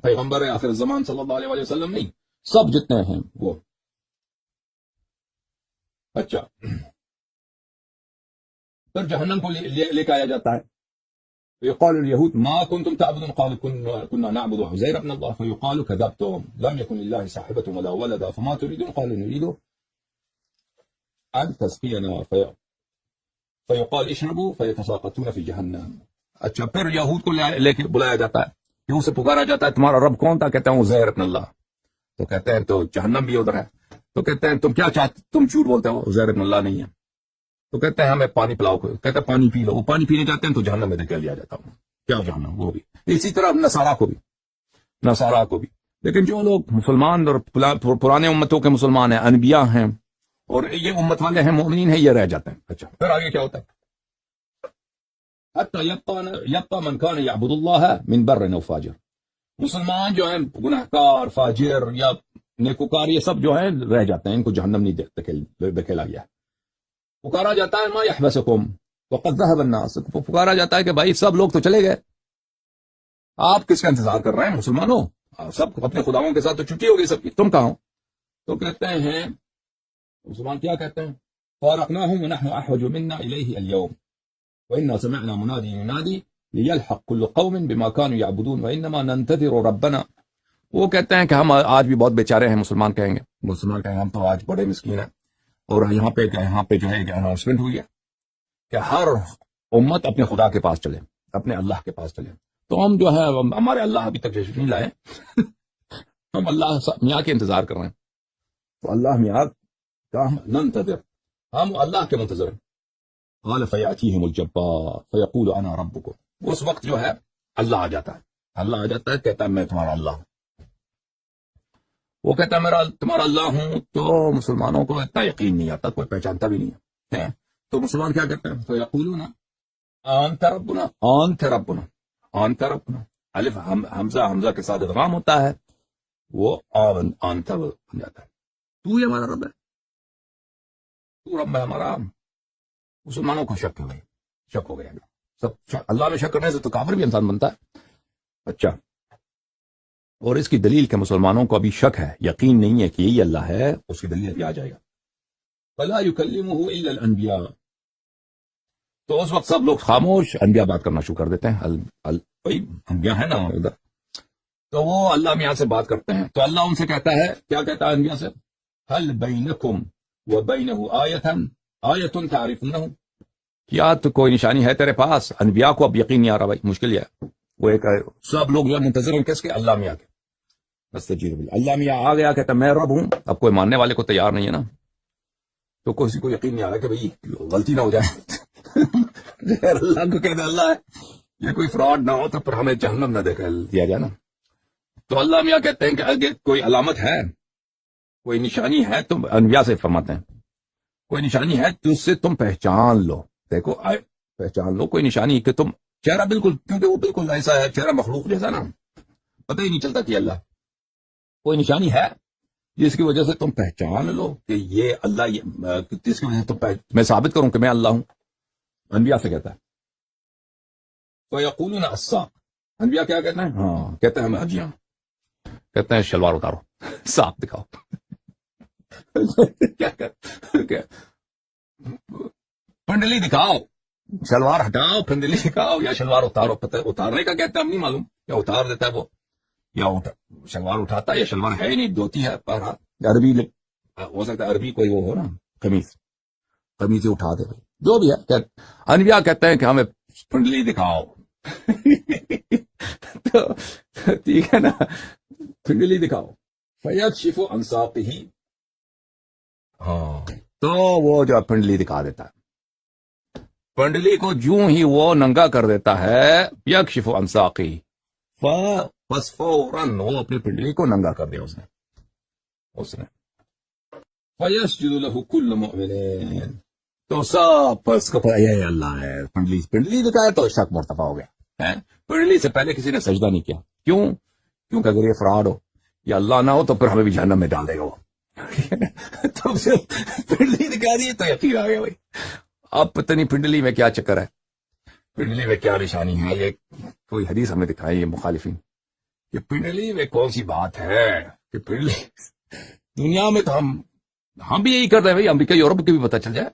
پیغمبر آخر الزمان صلی اللہ علیہ وسلم نہیں، سب جتنے ہیں وہ۔ اچھا، پھر جہنم کو لے کے آیا جاتا ہے۔ فيقال اليهود ما كنتم تعبدون قالوا كنا نعبد عزير ابن الله فيقال كذبتم لم يكن لله صاحبة ولا ولد فما تريدون قالوا نريد أن تسقينا فيقال اشربوا فيتساقطون في جهنم۔ اچھا، پھر یہود کو لے کے بلایا جاتا ہے، یہود سے پکارا جاتا ہے تمہارا رب کون تھا؟ کہتے ہیں عزیر ابن اللہ، تو کہتے ہیں تو جہنم بھی ادھر ہے، تو کہتے ہیں تم کیا چاہتے، تم جھوٹ بولتے ہو، عزیر ابن اللہ نہیں ہے، تو کہتے ہیں ہمیں پانی پلاؤ، کہتے ہیں پانی پی لو، وہ پانی پینے جاتے ہیں تو جہنم میں دھکیل لیا جاتا ہوں، کیا جہنم، وہ بھی اسی طرح نصارہ کو بھی۔ لیکن جو لوگ مسلمان اور پرانے امتوں کے مسلمان ہیں، انبیاء ہیں، اور یہ امت والے ہیں، مومنین ہیں، یہ رہ جاتے ہیں۔ اچھا، پھر آگے کیا ہوتا ہے؟ حتی یبقى من کان یعبد اللہ من بر و فاجر، مسلمان جو ہیں گناہگار، فاجر یا نیکوکار، یہ سب جو ہیں رہ جاتے ہیں، ان کو جہنم نہیں دھکیلا گیا۔ پکارا جاتا ہے ما یحبسکم وقد ذهب الناس، پکارا جاتا ہے کہ بھائی سب لوگ تو چلے گئے، آپ کس کا انتظار کر رہے ہیں مسلمانوں؟ سب اپنے خداؤں کے ساتھ تو چھٹی ہو گئی سب کی، تم کہاں ہو؟ تو کہتے ہیں مسلمان کیا کہتے ہیں؟ فارقناهم ونحن احوج منا الیہ اليوم وإنا سمعنا منادی ينادی ليلحق كل قوم بما كانوا يعبدون وإنما ننتظر ربنا۔ وہ کہتے ہیں کہ ہم آج بھی بہت بیچارے ہیں، مسلمان کہیں گے ہم تو آج بڑے مسکین ہیں، اور یہاں پہ جو ہے اناؤنسمنٹ ہوئی ہے کہ ہر امت اپنے خدا کے پاس چلے، اپنے اللہ کے پاس چلے۔ تو ہم جو ہے ہمارے اللہ ابھی تک نہیں لائے، ہم اللہ میاں کے انتظار کر رہے ہیں، تو اللہ میاں کا ننتظر، ہم اللہ کے منتظر ہیں۔ قال فیاتیہم الجبار فیقول انا ربکم، اس وقت جو ہے اللہ آ جاتا ہے، کہتا ہے میں تمہارا اللہ ہوں، وہ کہتا ہے میں تمہارا اللہ ہوں، تو مسلمانوں کو اتنا یقین نہیں آتا، کوئی پہچانتا بھی نہیں ہے، تو مسلمان کیا کہتے ہیں؟ فیقولون انت ربنا انت ربنا انت ربنا، الف حمزہ کے ساتھ ادغام ہوتا ہے، وہ انت بن جاتا ہے، تو ہی ہمارا رب ہے، تو رب ہے ہمارا۔ مسلمانوں کو شک ہو گیا سب، اللہ میں شک کرنے سے تو کافر بھی انسان بنتا ہے۔ اچھا، اور اس کی دلیل کہ مسلمانوں کو ابھی شک ہے، یقین نہیں ہے کہ یہی اللہ ہے، اس کی دلیل ابھی آ جائے گا۔ فلا يكلمه الا الانبیاء، تو اس وقت سب لوگ خاموش، انبیاء بات کرنا شروع کر دیتے ہیں، انبیاء ہے نا ادھر، تو وہ اللہ میاں سے بات کرتے ہیں، تو اللہ ان سے کہتا ہے، کیا کہتا ہے انبیاء سے؟ هل بینکم وبینہ آیۃ تعرفونہ، کیا تو کوئی نشانی ہے تیرے پاس؟ انبیاء کو اب یقین نہیں آ رہا بھائی، مشکل ہے، وہ ایک سب لوگ جو ہے منتظر ہیں کس کے؟ اللہ میاں کے۔ استجیب باللہ، اللہ میاں آ گیا، کہتا میں رب ہوں، اب کوئی ماننے والے کو تیار نہیں ہے نا، تو کسی کو یقین نہیں آ رہا کہ بھئی غلطی نہ ہو جائے، غیر اللہ کو کہتے اللہ ہے، یہ کوئی فراڈ نہ ہو تو پھر ہمیں جہنم نہ دیا جائے نا۔ تو اللہ میاں کہتے ہیں کہ اگر کوئی علامت ہے، کوئی نشانی ہے، تو انبیاء سے فرماتے ہیں، کوئی نشانی ہے جس سے تم پہچان لو. دیکھو پہچان لو کوئی نشانی کہ تم چہرہ بالکل، کیونکہ وہ بالکل ایسا ہے چہرہ مخلوق جیسا نا، پتہ ہی نہیں چلتا کہ اللہ. کوئی نشانی ہے جس کی وجہ سے تم پہچان لو کہ یہ اللہ، جس کی وجہ سے میں ثابت کروں کہ میں اللہ ہوں. انبیاء سے کہتا ہے وَيَقُولُونَ السَّاقُ. انبیاء کیا کہتے ہیں؟ ہاں کہتے ہیں حجیاں کہتے ہیں شلوار اتارو، ساق دکھاؤ. کیا پنڈلی دکھاؤ، شلوار ہٹاؤ، پنڈلی دکھاؤ یا شلوار اتارو. پتہ ہے اتارنے کا کہتے ہیں، ہم نہیں معلوم کیا اتار دیتا ہے وہ، یا شلوار اٹھاتا ہے یا شلوار ہے ہی نہیں، دھوتی ہے. عربی ہو سکتا ہے، عربی کوئی وہ ہو نا، قمیض اٹھا دے، جو بھی ہے. انبیاء کہتے ہیں کہ ہمیں پنڈلی دکھاؤ. ٹھیک ہے نا، پنڈلی دکھاؤ. فَيَكْشِفُ عَنْ سَاقِهِ. ہاں تو وہ جو پنڈلی دکھا دیتا ہے، پنڈلی کو جوں ہی وہ ننگا کر دیتا ہے. یکشف عن ساقی، بس فوراً وہ اپنی پنڈلی کو ننگا کر دیا اس نے. فیسجد له کل مؤمن. تو سب بس کو پتا یہ اللہ ہے. پنڈلی دکھایا تو شک مرتفع ہو گیا. پنڈلی سے پہلے کسی نے سجدہ نہیں کیا. کیوں کہ اگر یہ فراڈ ہو یا اللہ نہ ہو تو پھر ہمیں بھی جہنم میں ڈال دے گا وہ. تو پنڈلی دکھا دی تو یقین آ گیا بھائی. اب پتہ نہیں پنڈلی میں کیا چکر ہے، پنڈلی میں کیا نشانی ہے. یہ کوئی حدیث ہمیں دکھائی ہے مخالفین کہ پنڈلی میں کون سی بات ہے کہ پنڈلی دنیا میں تو ہم بھی یہی کرتے ہیں بھائی. امریکہ یورپ کی بھی پتہ چل جائے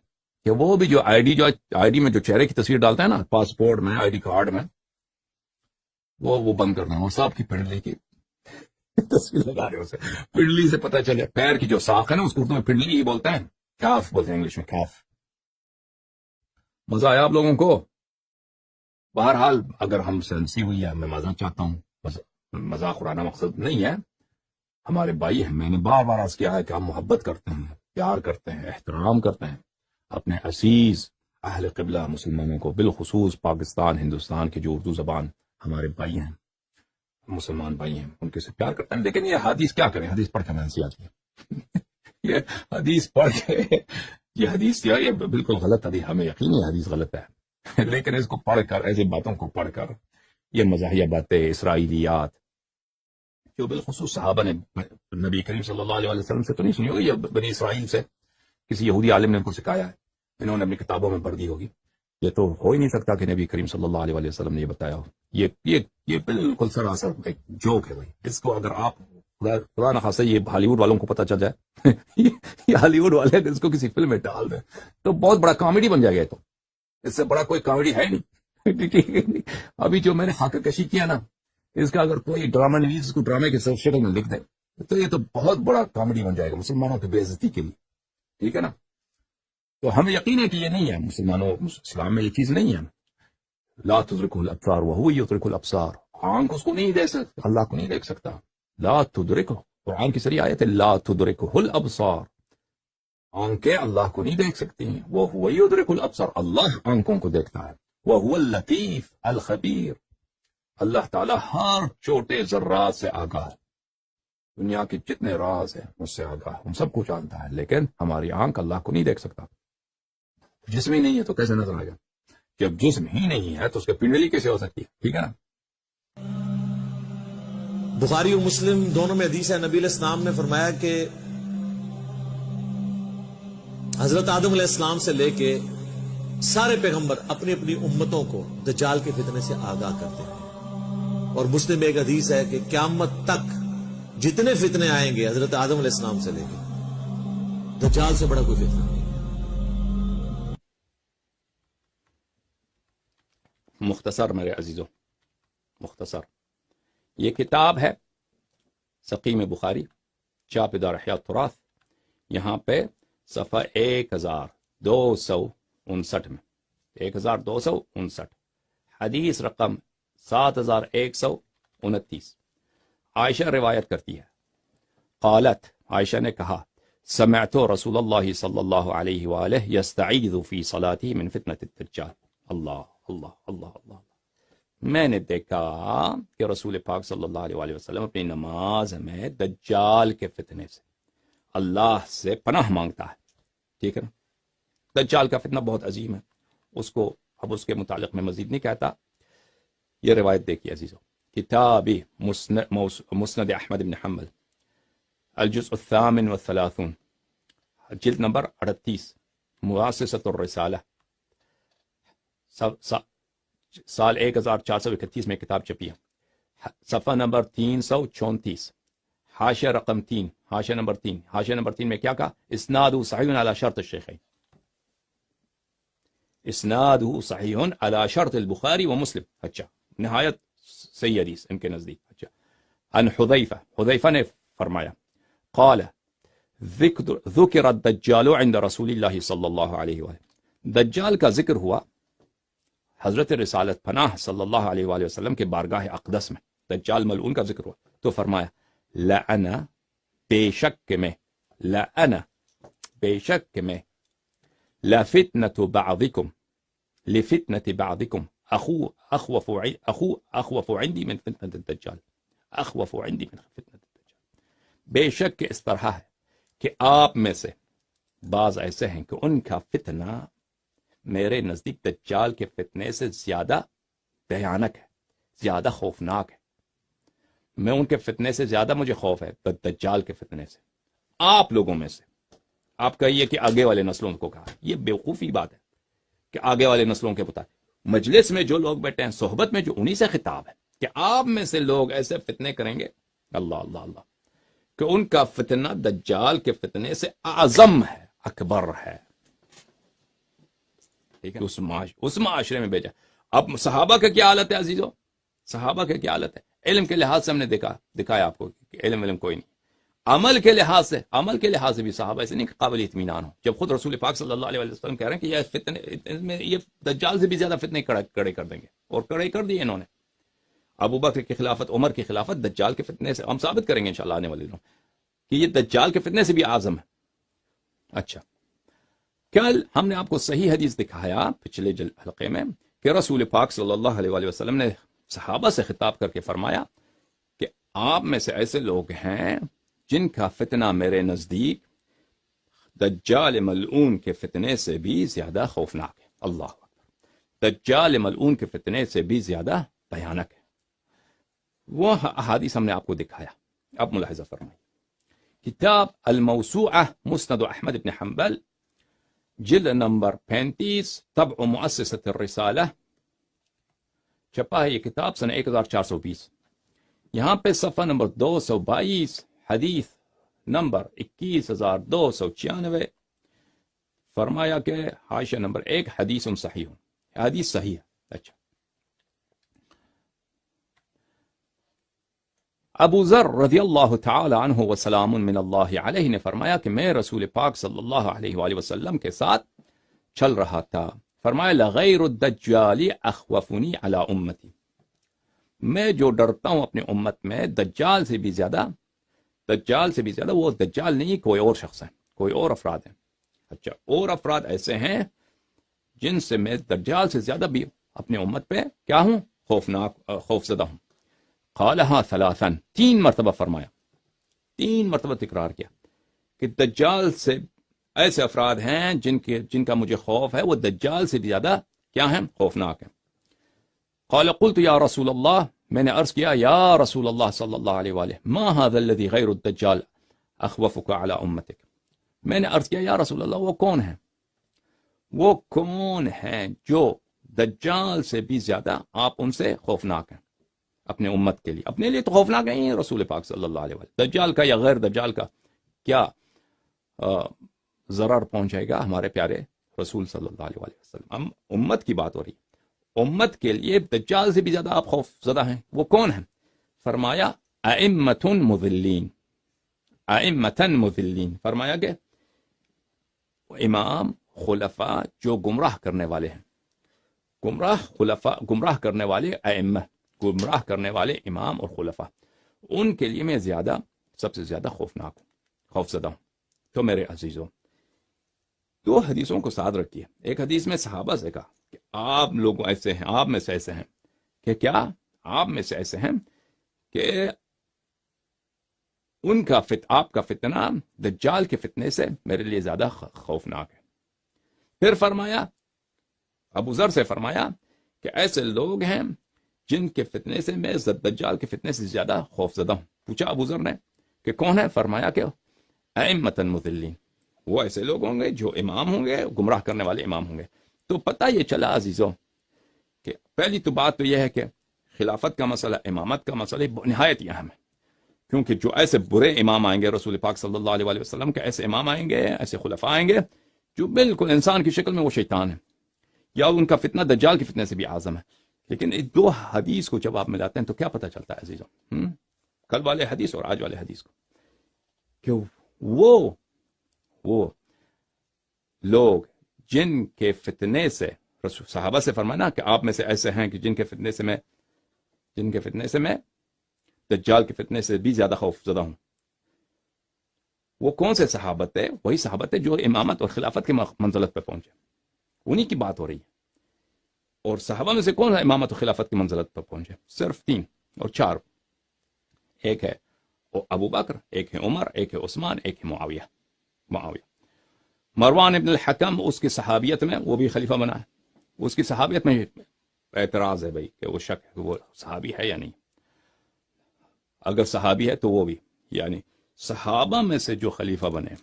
کہ وہ بھی جو آئی ڈی میں جو چہرے کی تصویر ڈالتے ہیں نا، پاسپورٹ میں، آئی ڈی کارڈ میں، وہ بند کرنا ہے. وہ صاحب کی پنڈلی کی تصویر لگا رہے اسے. پنڈلی سے پتہ چلے پیر کی جو ساکھ ہے نا، اس کو اردو میں پنڈلی ہی بولتے ہیں، کاف بولتے ہیں انگلش میں، کاف. مزہ آیا آپ لوگوں کو؟ بہرحال اگر ہم سے ہنسی ہوئی ہے، میں مزہ چاہتا ہوں، مذاق اڑانا مقصد نہیں ہے. ہمارے بھائی ہیں، میں نے بار بار عرض کیا ہے کہ ہم محبت کرتے ہیں، پیار کرتے ہیں، احترام کرتے ہیں اپنے عزیز اہل قبلہ مسلمانوں کو، بالخصوص پاکستان ہندوستان کی جو اردو زبان ہمارے بھائی ہیں، مسلمان بھائی ہیں، ان کے سے پیار کرتے ہیں. لیکن یہ حدیث کیا کریں، حدیث پڑھ کے میں ہنسی آتی ہے. یہ حدیث پڑھ کے، یہ حدیث کیا، یہ بالکل غلط حدیث، ہمیں یقین ہے حدیث غلط ہے، لیکن اس کو پڑھ کر، ایسی باتوں کو پڑھ کر، یہ مزاحیہ باتیں، اسرائیلیات جو بالخصوص صحابہ نے نبی کریم صلی اللہ علیہ وسلم سے تو نہیں سنی ہوگی، یہ بنی اسرائیل سے کسی یہودی عالم نے ان کو سکھایا ہے، انہوں نے اپنی کتابوں میں پڑھ دی ہوگی. یہ تو ہو ہی نہیں سکتا کہ نبی کریم صلی اللہ علیہ وسلم نے یہ بتایا ہو. یہ بالکل سراسر ایک جوک ہے بھائی. اس کو اگر آپ خدا نخواستہ یہ ہالی ووڈ والوں کو پتہ چل جائے، یہ ہالی ووڈ والے اس کو کسی فلم میں ڈال دیں تو بہت بڑا کامیڈی بن جائے گا. تو اس سے بڑا کوئی کامیڈی ہے نہیں. ابھی جو میں نے خاکہ کشی کیا نا، اس کا اگر کوئی ڈرامہ نویس اس کو ڈرامے کے شکل میں لکھ دے تو یہ تو بہت بڑا کامیڈی بن جائے گا مسلمانوں کی بے عزتی کے لیے. ٹھیک ہے نا؟ تو ہمیں یقین ہے کہ یہ نہیں ہے، مسلمانوں اسلام میں یہ چیز نہیں ہے. لا تدرکہ الابصار وہو یدرک الابصار. آنکھ اس کو نہیں دیکھ سکتا، اللہ کو نہیں دیکھ سکتا. لا تدرکہ، قرآن کی صریح آیت ہے، لا تدرکہ الابصار. آنکھیں اللہ کو نہیں دیکھ سکتی ہیں. وہو یدرک الابصار، اللہ آنکھوں کو دیکھتا ہے. وہو اللطیف الخبیر، اللہ تعالیٰ ہر چھوٹے ذرات سے آگاہ ہے. دنیا کے جتنے راز ہیں اس سے آگاہ ہے، ہم سب کو جانتا ہے، لیکن ہماری آنکھ اللہ کو نہیں دیکھ سکتا. جسم ہی نہیں ہے تو کیسے نظر آئے گا؟ جب جسم ہی نہیں ہے تو اس کے پنڈلی کیسے ہو سکتی ہے؟ ٹھیک ہے نا؟ بخاری اور مسلم دونوں میں حدیث ہے، نبی علیہ السلام نے فرمایا کہ حضرت آدم علیہ السلام سے لے کے سارے پیغمبر اپنی اپنی امتوں کو دجال کے فتنے سے آگاہ کرتے ہیں. اور مسلم میں ایک حدیث ہے کہ قیامت تک جتنے فتنے آئیں گے حضرت آدم علیہ السلام سے لے کے دجال سے بڑا کوئی فتنہ نہیں. مختصر میرے عزیزوں، مختصر یہ کتاب ہے سقیم بخاری، چاپ دار احیاء التراث. یہاں پہ صفحہ 1259 میں 1259 حدیث رقم 7129 عائشہ روایت کرتی ہے. قالت، عائشہ نے کہا، سمعت رسول اللہ صلی اللہ علیہ وآلہ یستعیذ فی صلاته من فتنة الدجال. اللہ اللہ اللہ اللہ. میں نے دیکھا کہ رسول پاک صلی اللہ علیہ وآلہ وسلم اپنی نماز میں دجال کے فتنے سے اللہ سے پناہ مانگتا ہے. ٹھیک ہے نا؟ دجال کا فتنہ بہت عظیم ہے، اس کو اب اس کے متعلق میں مزید نہیں کہتا. یہ روایت دیکھیے عزیزو، کتاب مسند احمد بن حنبل الجزء 38 جلد نمبر 38 مؤسسۃ الرسالہ سال 1431 میں کتاب چھپی ہے، صفحہ نمبر 334، حاشیہ رقم 3، حاشیہ نمبر 3، حاشیہ نمبر 3 میں کیا کہا؟ اسنادہ صحیح علی شرط الشیخین، اسنادہ صحیح علی شرط البخاری و مسلم. اچھا، نہایت صحیح حدیث ان کے نزدیک. اچھا، ان حذیفہ نے فرمایا قال ذکر الدجال عند رسول اللہ صلی اللہ علیہ وآلہ، دجال کا ذکر ہوا حضرت رسالت پناہ صلی اللہ علیہ وآلہ وسلم کے بارگاہ اقدس میں، دجال ملعون کا ذکر ہوا تو فرمایا لعنا، بے شک کہ میں، لعنا بے شک کہ میں، لفتنة بعضکم، لفتنة بعضکم اخوف عندی من فتنة الدجال، اخوف عندی من فتنة الدجال. بے شک کہ اس طرح ہے کہ آپ میں سے بعض ایسے ہیں کہ ان کا فتنہ میرے نزدیک دجال کے فتنے سے زیادہ بھیانک ہے، زیادہ خوفناک ہے. میں ان کے فتنے سے زیادہ مجھے خوف ہے دجال کے فتنے سے. آپ لوگوں میں سے، آپ کہیے کہ آگے والے نسلوں کو کہا، یہ بیوقوفی بات ہے کہ آگے والے نسلوں کے بتا، مجلس میں جو لوگ بیٹھے ہیں، صحبت میں جو، انہی سے خطاب ہے کہ آپ میں سے لوگ ایسے فتنے کریں گے، اللہ اللہ اللہ، کہ ان کا فتنہ دجال کے فتنے سے اعظم ہے، اکبر ہے. ٹھیک ہے، اس معاشرے میں بھیجا. اب صحابہ کا کیا حالت ہے عزیزو؟ صحابہ کا کیا حالت ہے؟ علم کے لحاظ سے ہم نے دکھایا آپ کو کہ علم کوئی نہیں. عمل کے لحاظ سے بھی صحابہ ایسے نہیں قابل اطمینان ہو. جب خود رسول پاک صلی اللہ علیہ وسلم کہہ رہے ہیں کہ یہ فتنے، یہ دجال سے بھی زیادہ فتنے کڑے کر دیں گے، اور کڑے کر دیے انہوں نے. ابو بکر کی خلافت، عمر کی خلافت دجال کے فتنے سے، ہم ثابت کریں گے انشاءاللہ آنے والے دنوں کہ یہ دجال کے فتنے سے بھی اعظم ہے. اچھا، کل ہم نے آپ کو صحیح حدیث دکھایا پچھلے حلقے میں کہ رسول پاک صلی اللہ علیہ وسلم نے صحابہ سے خطاب کر کے فرمایا کہ آپ میں سے ایسے لوگ ہیں جن کا فتنہ میرے نزدیک دجال ملعون کے فتنے سے بھی زیادہ خوفناک ہے. اللہ اکبر، دجال ملعون کے فتنے سے بھی زیادہ بھیانک ہے. وہ احادیث ہم نے آپ کو دکھایا. اب ملاحظہ فرمائیں، کتاب الموسوعہ مسند احمد بن حنبل جلد نمبر 35 طبع مؤسسۃ الرسالہ، چھپا ہے یہ کتاب سنہ 1420. یہاں پہ صفحہ نمبر 222 حدیث نمبر 21296 فرمایا کہ حاشیہ نمبر 1 حدیث صحیح، حدیث صحیح ہے. اچھا، ابو ذر رضی اللہ تعالی عنہ وسلام من اللہ علیہ نے فرمایا کہ میں رسول پاک صلی اللہ علیہ وآلہ وسلم کے ساتھ چل رہا تھا. فرمایا لغیر الدجال اخوفنی علی امتی، میں جو ڈرتا ہوں اپنے امت میں دجال سے بھی زیادہ، وہ دجال نہیں، کوئی اور شخص ہے، کوئی اور افراد ہیں. اچھا، اور افراد ایسے ہیں جن سے میں دجال سے زیادہ بھی اپنے امت پہ کیا ہوں؟ خوفزدہ ہوں. قالها ثلاثا، 3 مرتبہ فرمایا، 3 مرتبہ تکرار کیا کہ دجال سے ایسے افراد ہیں جن کا مجھے خوف ہے، وہ دجال سے بھی زیادہ کیا ہیں؟ خوفناک ہیں. قال قلت یا رسول اللہ، میں نے عرض کیا یا رسول اللہ صلی اللہ علیہ وآلہ ما هذا الذي غیر الدجال اخوفک علی امتک، میں نے عرض کیا یا رسول اللہ وہ کون ہیں، وہ کون ہیں جو دجال سے بھی زیادہ آپ ان سے خوفناک ہیں اپنے امت کے لیے؟ اپنے لیے تو خوفناک نہیں رسول پاک صلی اللہ علیہ وآلہ، دجال کا یا غیر دجال کا کیا ضرر پہنچائے گا ہمارے پیارے رسول صلی اللہ علیہ وسلم. ہم امت کی بات ہو رہی، امت کے لیے دجال سے بھی زیادہ آپ خوف زدہ ہیں، وہ کون ہیں؟ فرمایا ائمۃ مضلین، ائمۃ مضلین، فرمایا کہ امام، خلفاء جو گمراہ کرنے والے ہیں، گمراہ کرنے والے ائمہ، گمراہ کرنے والے امام اور خلفاء، ان کے لیے میں سب سے زیادہ خوفناک ہوں، خوفزدہ ہوں. تو میرے عزیزوں، 2 حدیثوں کو ساتھ رکھیے. ایک حدیث میں صحابہ سے کہا کہ آپ لوگ ایسے ہیں، آپ میں سے ایسے ہیں کہ کیا، آپ میں سے ایسے ہیں کہ آپ کا فتنہ دجال کے فتنے سے میرے لیے زیادہ خوفناک ہے. پھر فرمایا ابو ذر سے فرمایا کہ ایسے لوگ ہیں جن کے فتنے سے میں دجال کے فتنے سے زیادہ خوف زدہ ہوں. پوچھا ابو ذر نے کہ کون ہے؟ فرمایا کہ ائمۃ مضلین، وہ ایسے لوگ ہوں گے جو امام ہوں گے، گمراہ کرنے والے امام ہوں گے. تو پتہ یہ چلا عزیزوں کہ پہلی تو بات تو یہ ہے کہ خلافت کا مسئلہ، امامت کا مسئلہ نہایت ہی اہم ہے، کیونکہ جو ایسے برے امام آئیں گے رسول پاک صلی اللہ علیہ وسلم کے ایسے امام آئیں گے، ایسے خلفاء آئیں گے جو بالکل انسان کی شکل میں وہ شیطان ہے، یا ان کا فتنہ دجال کے فتنے سے بھی اعظم ہے. لیکن اس دو حدیث کو جب آپ ملاتے ہیں تو کیا پتہ چلتا ہے عزیزوں، کل والے حدیث اور آج والے حدیث کو، کہ وہ لوگ جن کے فتنے سے صحابہ سے فرمانا کہ آپ میں سے ایسے ہیں کہ جن کے فتنے سے میں دجال کے فتنے سے بھی زیادہ خوف زدہ ہوں. وہ کون سے صحابت تھے؟ وہی صحابت تھے جو امامت اور خلافت کے منزلت پہ پہنچے، انہی کی بات ہو رہی ہے. اور صحابہ میں سے کون ہے امامت اور خلافت کی منزلت پر پہنچے؟ صرف 3 اور 4. ایک ہے ابو بکر، ایک ہے عمر، ایک ہے عثمان، ایک ہے معاویہ. مروان ابن الحکم اس کی صحابیت میں وہ بھی خلیفہ بنا ہے، اس کی صحابیت میں اعتراض ہے بھائی کہ وہ شک ہے کہ وہ صحابی ہے یا نہیں. اگر صحابی ہے تو وہ بھی، یعنی صحابہ میں سے جو خلیفہ بنے ہیں،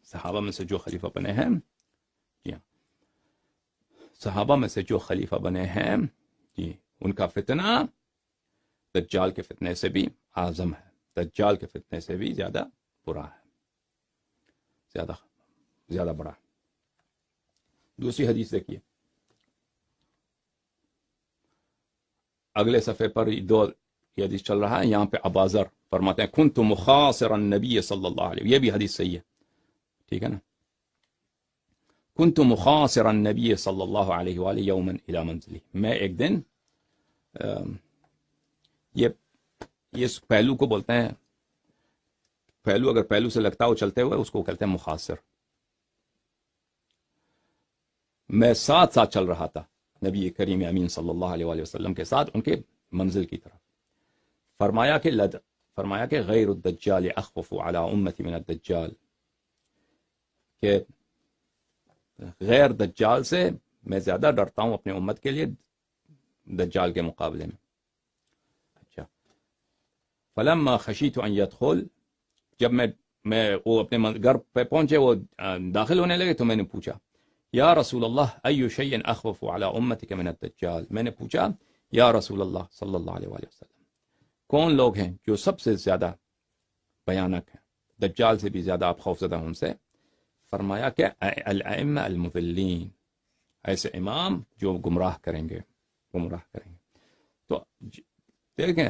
صحابہ میں سے جو خلیفہ بنے ہیں جی ان کا فتنہ دجال کے فتنے سے بھی اعظم ہے، دجال کے فتنے سے بھی زیادہ برا ہے، زیادہ بڑا ہے. دوسری حدیث دیکھیے، اگلے صفحے پر یہ حدیث چل رہا ہے. یہاں پہ ابو ذر فرماتے ہیں کنت مخاصرا النبی صلی اللہ علیہ، یہ بھی حدیث صحیح ہے، ٹھیک ہے نا. کنت مخاصرا النبی صلی اللہ علیہ وآلہ یوما الی منزلی، میں ایک دن یہ پہلو کو بولتے ہیں، پہلو اگر پہلو سے لگتا ہو چلتے ہوئے اس کو کہتے ہیں مخاصر. میں ساتھ چل رہا تھا نبی کریم امین صلی اللہ علیہ وآلہ وسلم کے ساتھ ان کے منزل کی طرف. فرمایا کہ غیر الدجال اخوف علی امتی من الدجال، کہ غیر دجال سے میں زیادہ ڈرتا ہوں اپنے امت کے لیے دجال کے مقابلے میں. اچھا، فلما خشیت ان يدخل، جب میں وہ اپنے گھر پہ پہنچے، وہ داخل ہونے لگے تو میں نے پوچھا یا رسول اللہ ای شیء اخوف علی امتک من الدجال، میں نے پوچھا یا رسول اللہ صلی اللہ علیہ وآلہ وسلم کون لوگ ہیں جو سب سے زیادہ بھیانک ہیں، دجال سے بھی زیادہ آپ خوف زدہ ہیں ان سے؟ فرمایا کہ الائمہ المضلین، ایسے امام جو گمراہ کریں گے. تو دیکھیں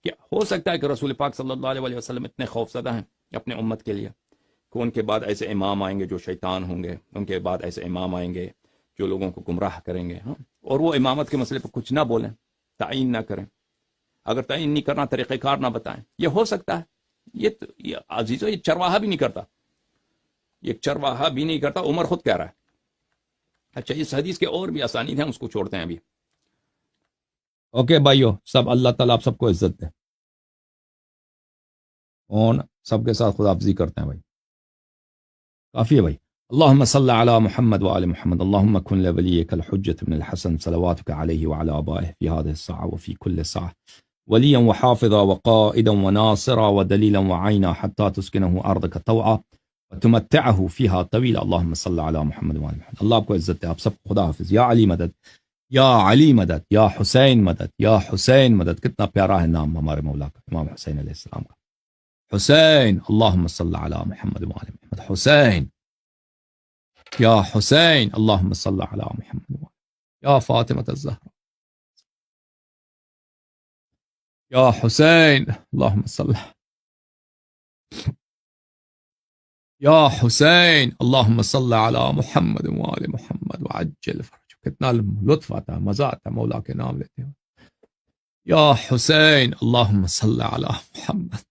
کیا ہو سکتا ہے کہ رسول پاک صلی اللہ علیہ وسلم اتنے خوف زدہ ہیں اپنے امت کے لیے کہ ان کے بعد ایسے امام آئیں گے جو شیطان ہوں گے، ان کے بعد ایسے امام آئیں گے جو لوگوں کو گمراہ کریں گے، اور وہ امامت کے مسئلے پہ کچھ نہ بولیں، تعین نہ کریں، اگر تعین نہیں کرنا طریقہ کار نہ بتائیں. یہ ہو سکتا ہے، یہ عزیزو یہ چرواہا بھی نہیں کرتا، عمر خود کہہ رہا ہے. اچھا، اس حدیث کے اور بھی اسانید ہیں، اس کو چھوڑتے ہیں ابھی. اوکے بھائیو، سب اللہ تعالیٰ آپ سب کو عزت دے، اور سب کے ساتھ خدا حافظی کرتے ہیں بھائی، کافی ہے بھائی. اللهم صل على محمد وآل محمد، اللهم كن لوليك الحجة بن الحسن صلواتك عليه وعلى آبائه في هذه الساعة وفي كل ساعة وليا وحافظا وقائدا وناصرا ودليلا وعينا حتى تسكنه أرضك طوعا وتمتعه فيها طويلا. اللهم صل على محمد وآل محمد. اللہ آپ کو عزت دے، آپ سب خدا حافظ. یا علی مدد، یا علی مدد، یا حسین مدد، یا حسین مدد. کتنا پیارا ہے نام ہمارے مولا کا، امام حسین علیہ السلام کا. حسین، اللهم صل على محمد وآل محمد. حسین، یا حسین، اللهم صل على محمد وآل. یا فاطمة الزہرا، یا حسین، اللهم صل. یا حسین، اللهم صل على محمد وآل محمد وعجل فرج. کتنا لطف آتا ہے، مزہ آتا ہے مولا کے نام لیتے ہیں. یا حسین، اللهم صل على محمد.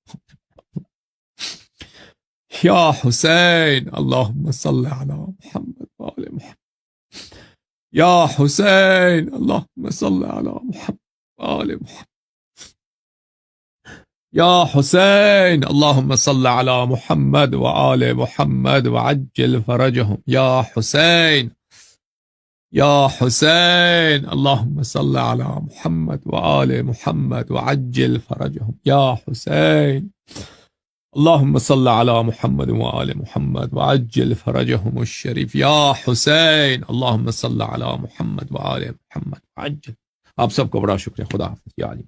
یا حسین، اللهم صل على محمد وآل محمد. یا حسین، اللهم صل على محمد وآل محمد. یا حسین، اللهم صل على محمد وآل محمد وعجل فرجهم. یا حسین، یا حسین اللهم صل على محمد وآل محمد وعجل فرجهم یا حسین اللهم صل على محمد وآل محمد وعجل فرجهم الشریف یا حسین اللهم صل على محمد وآل محمد وعجل. آپ سب کو بڑا شکریہ. خدا حافظ. یا علی.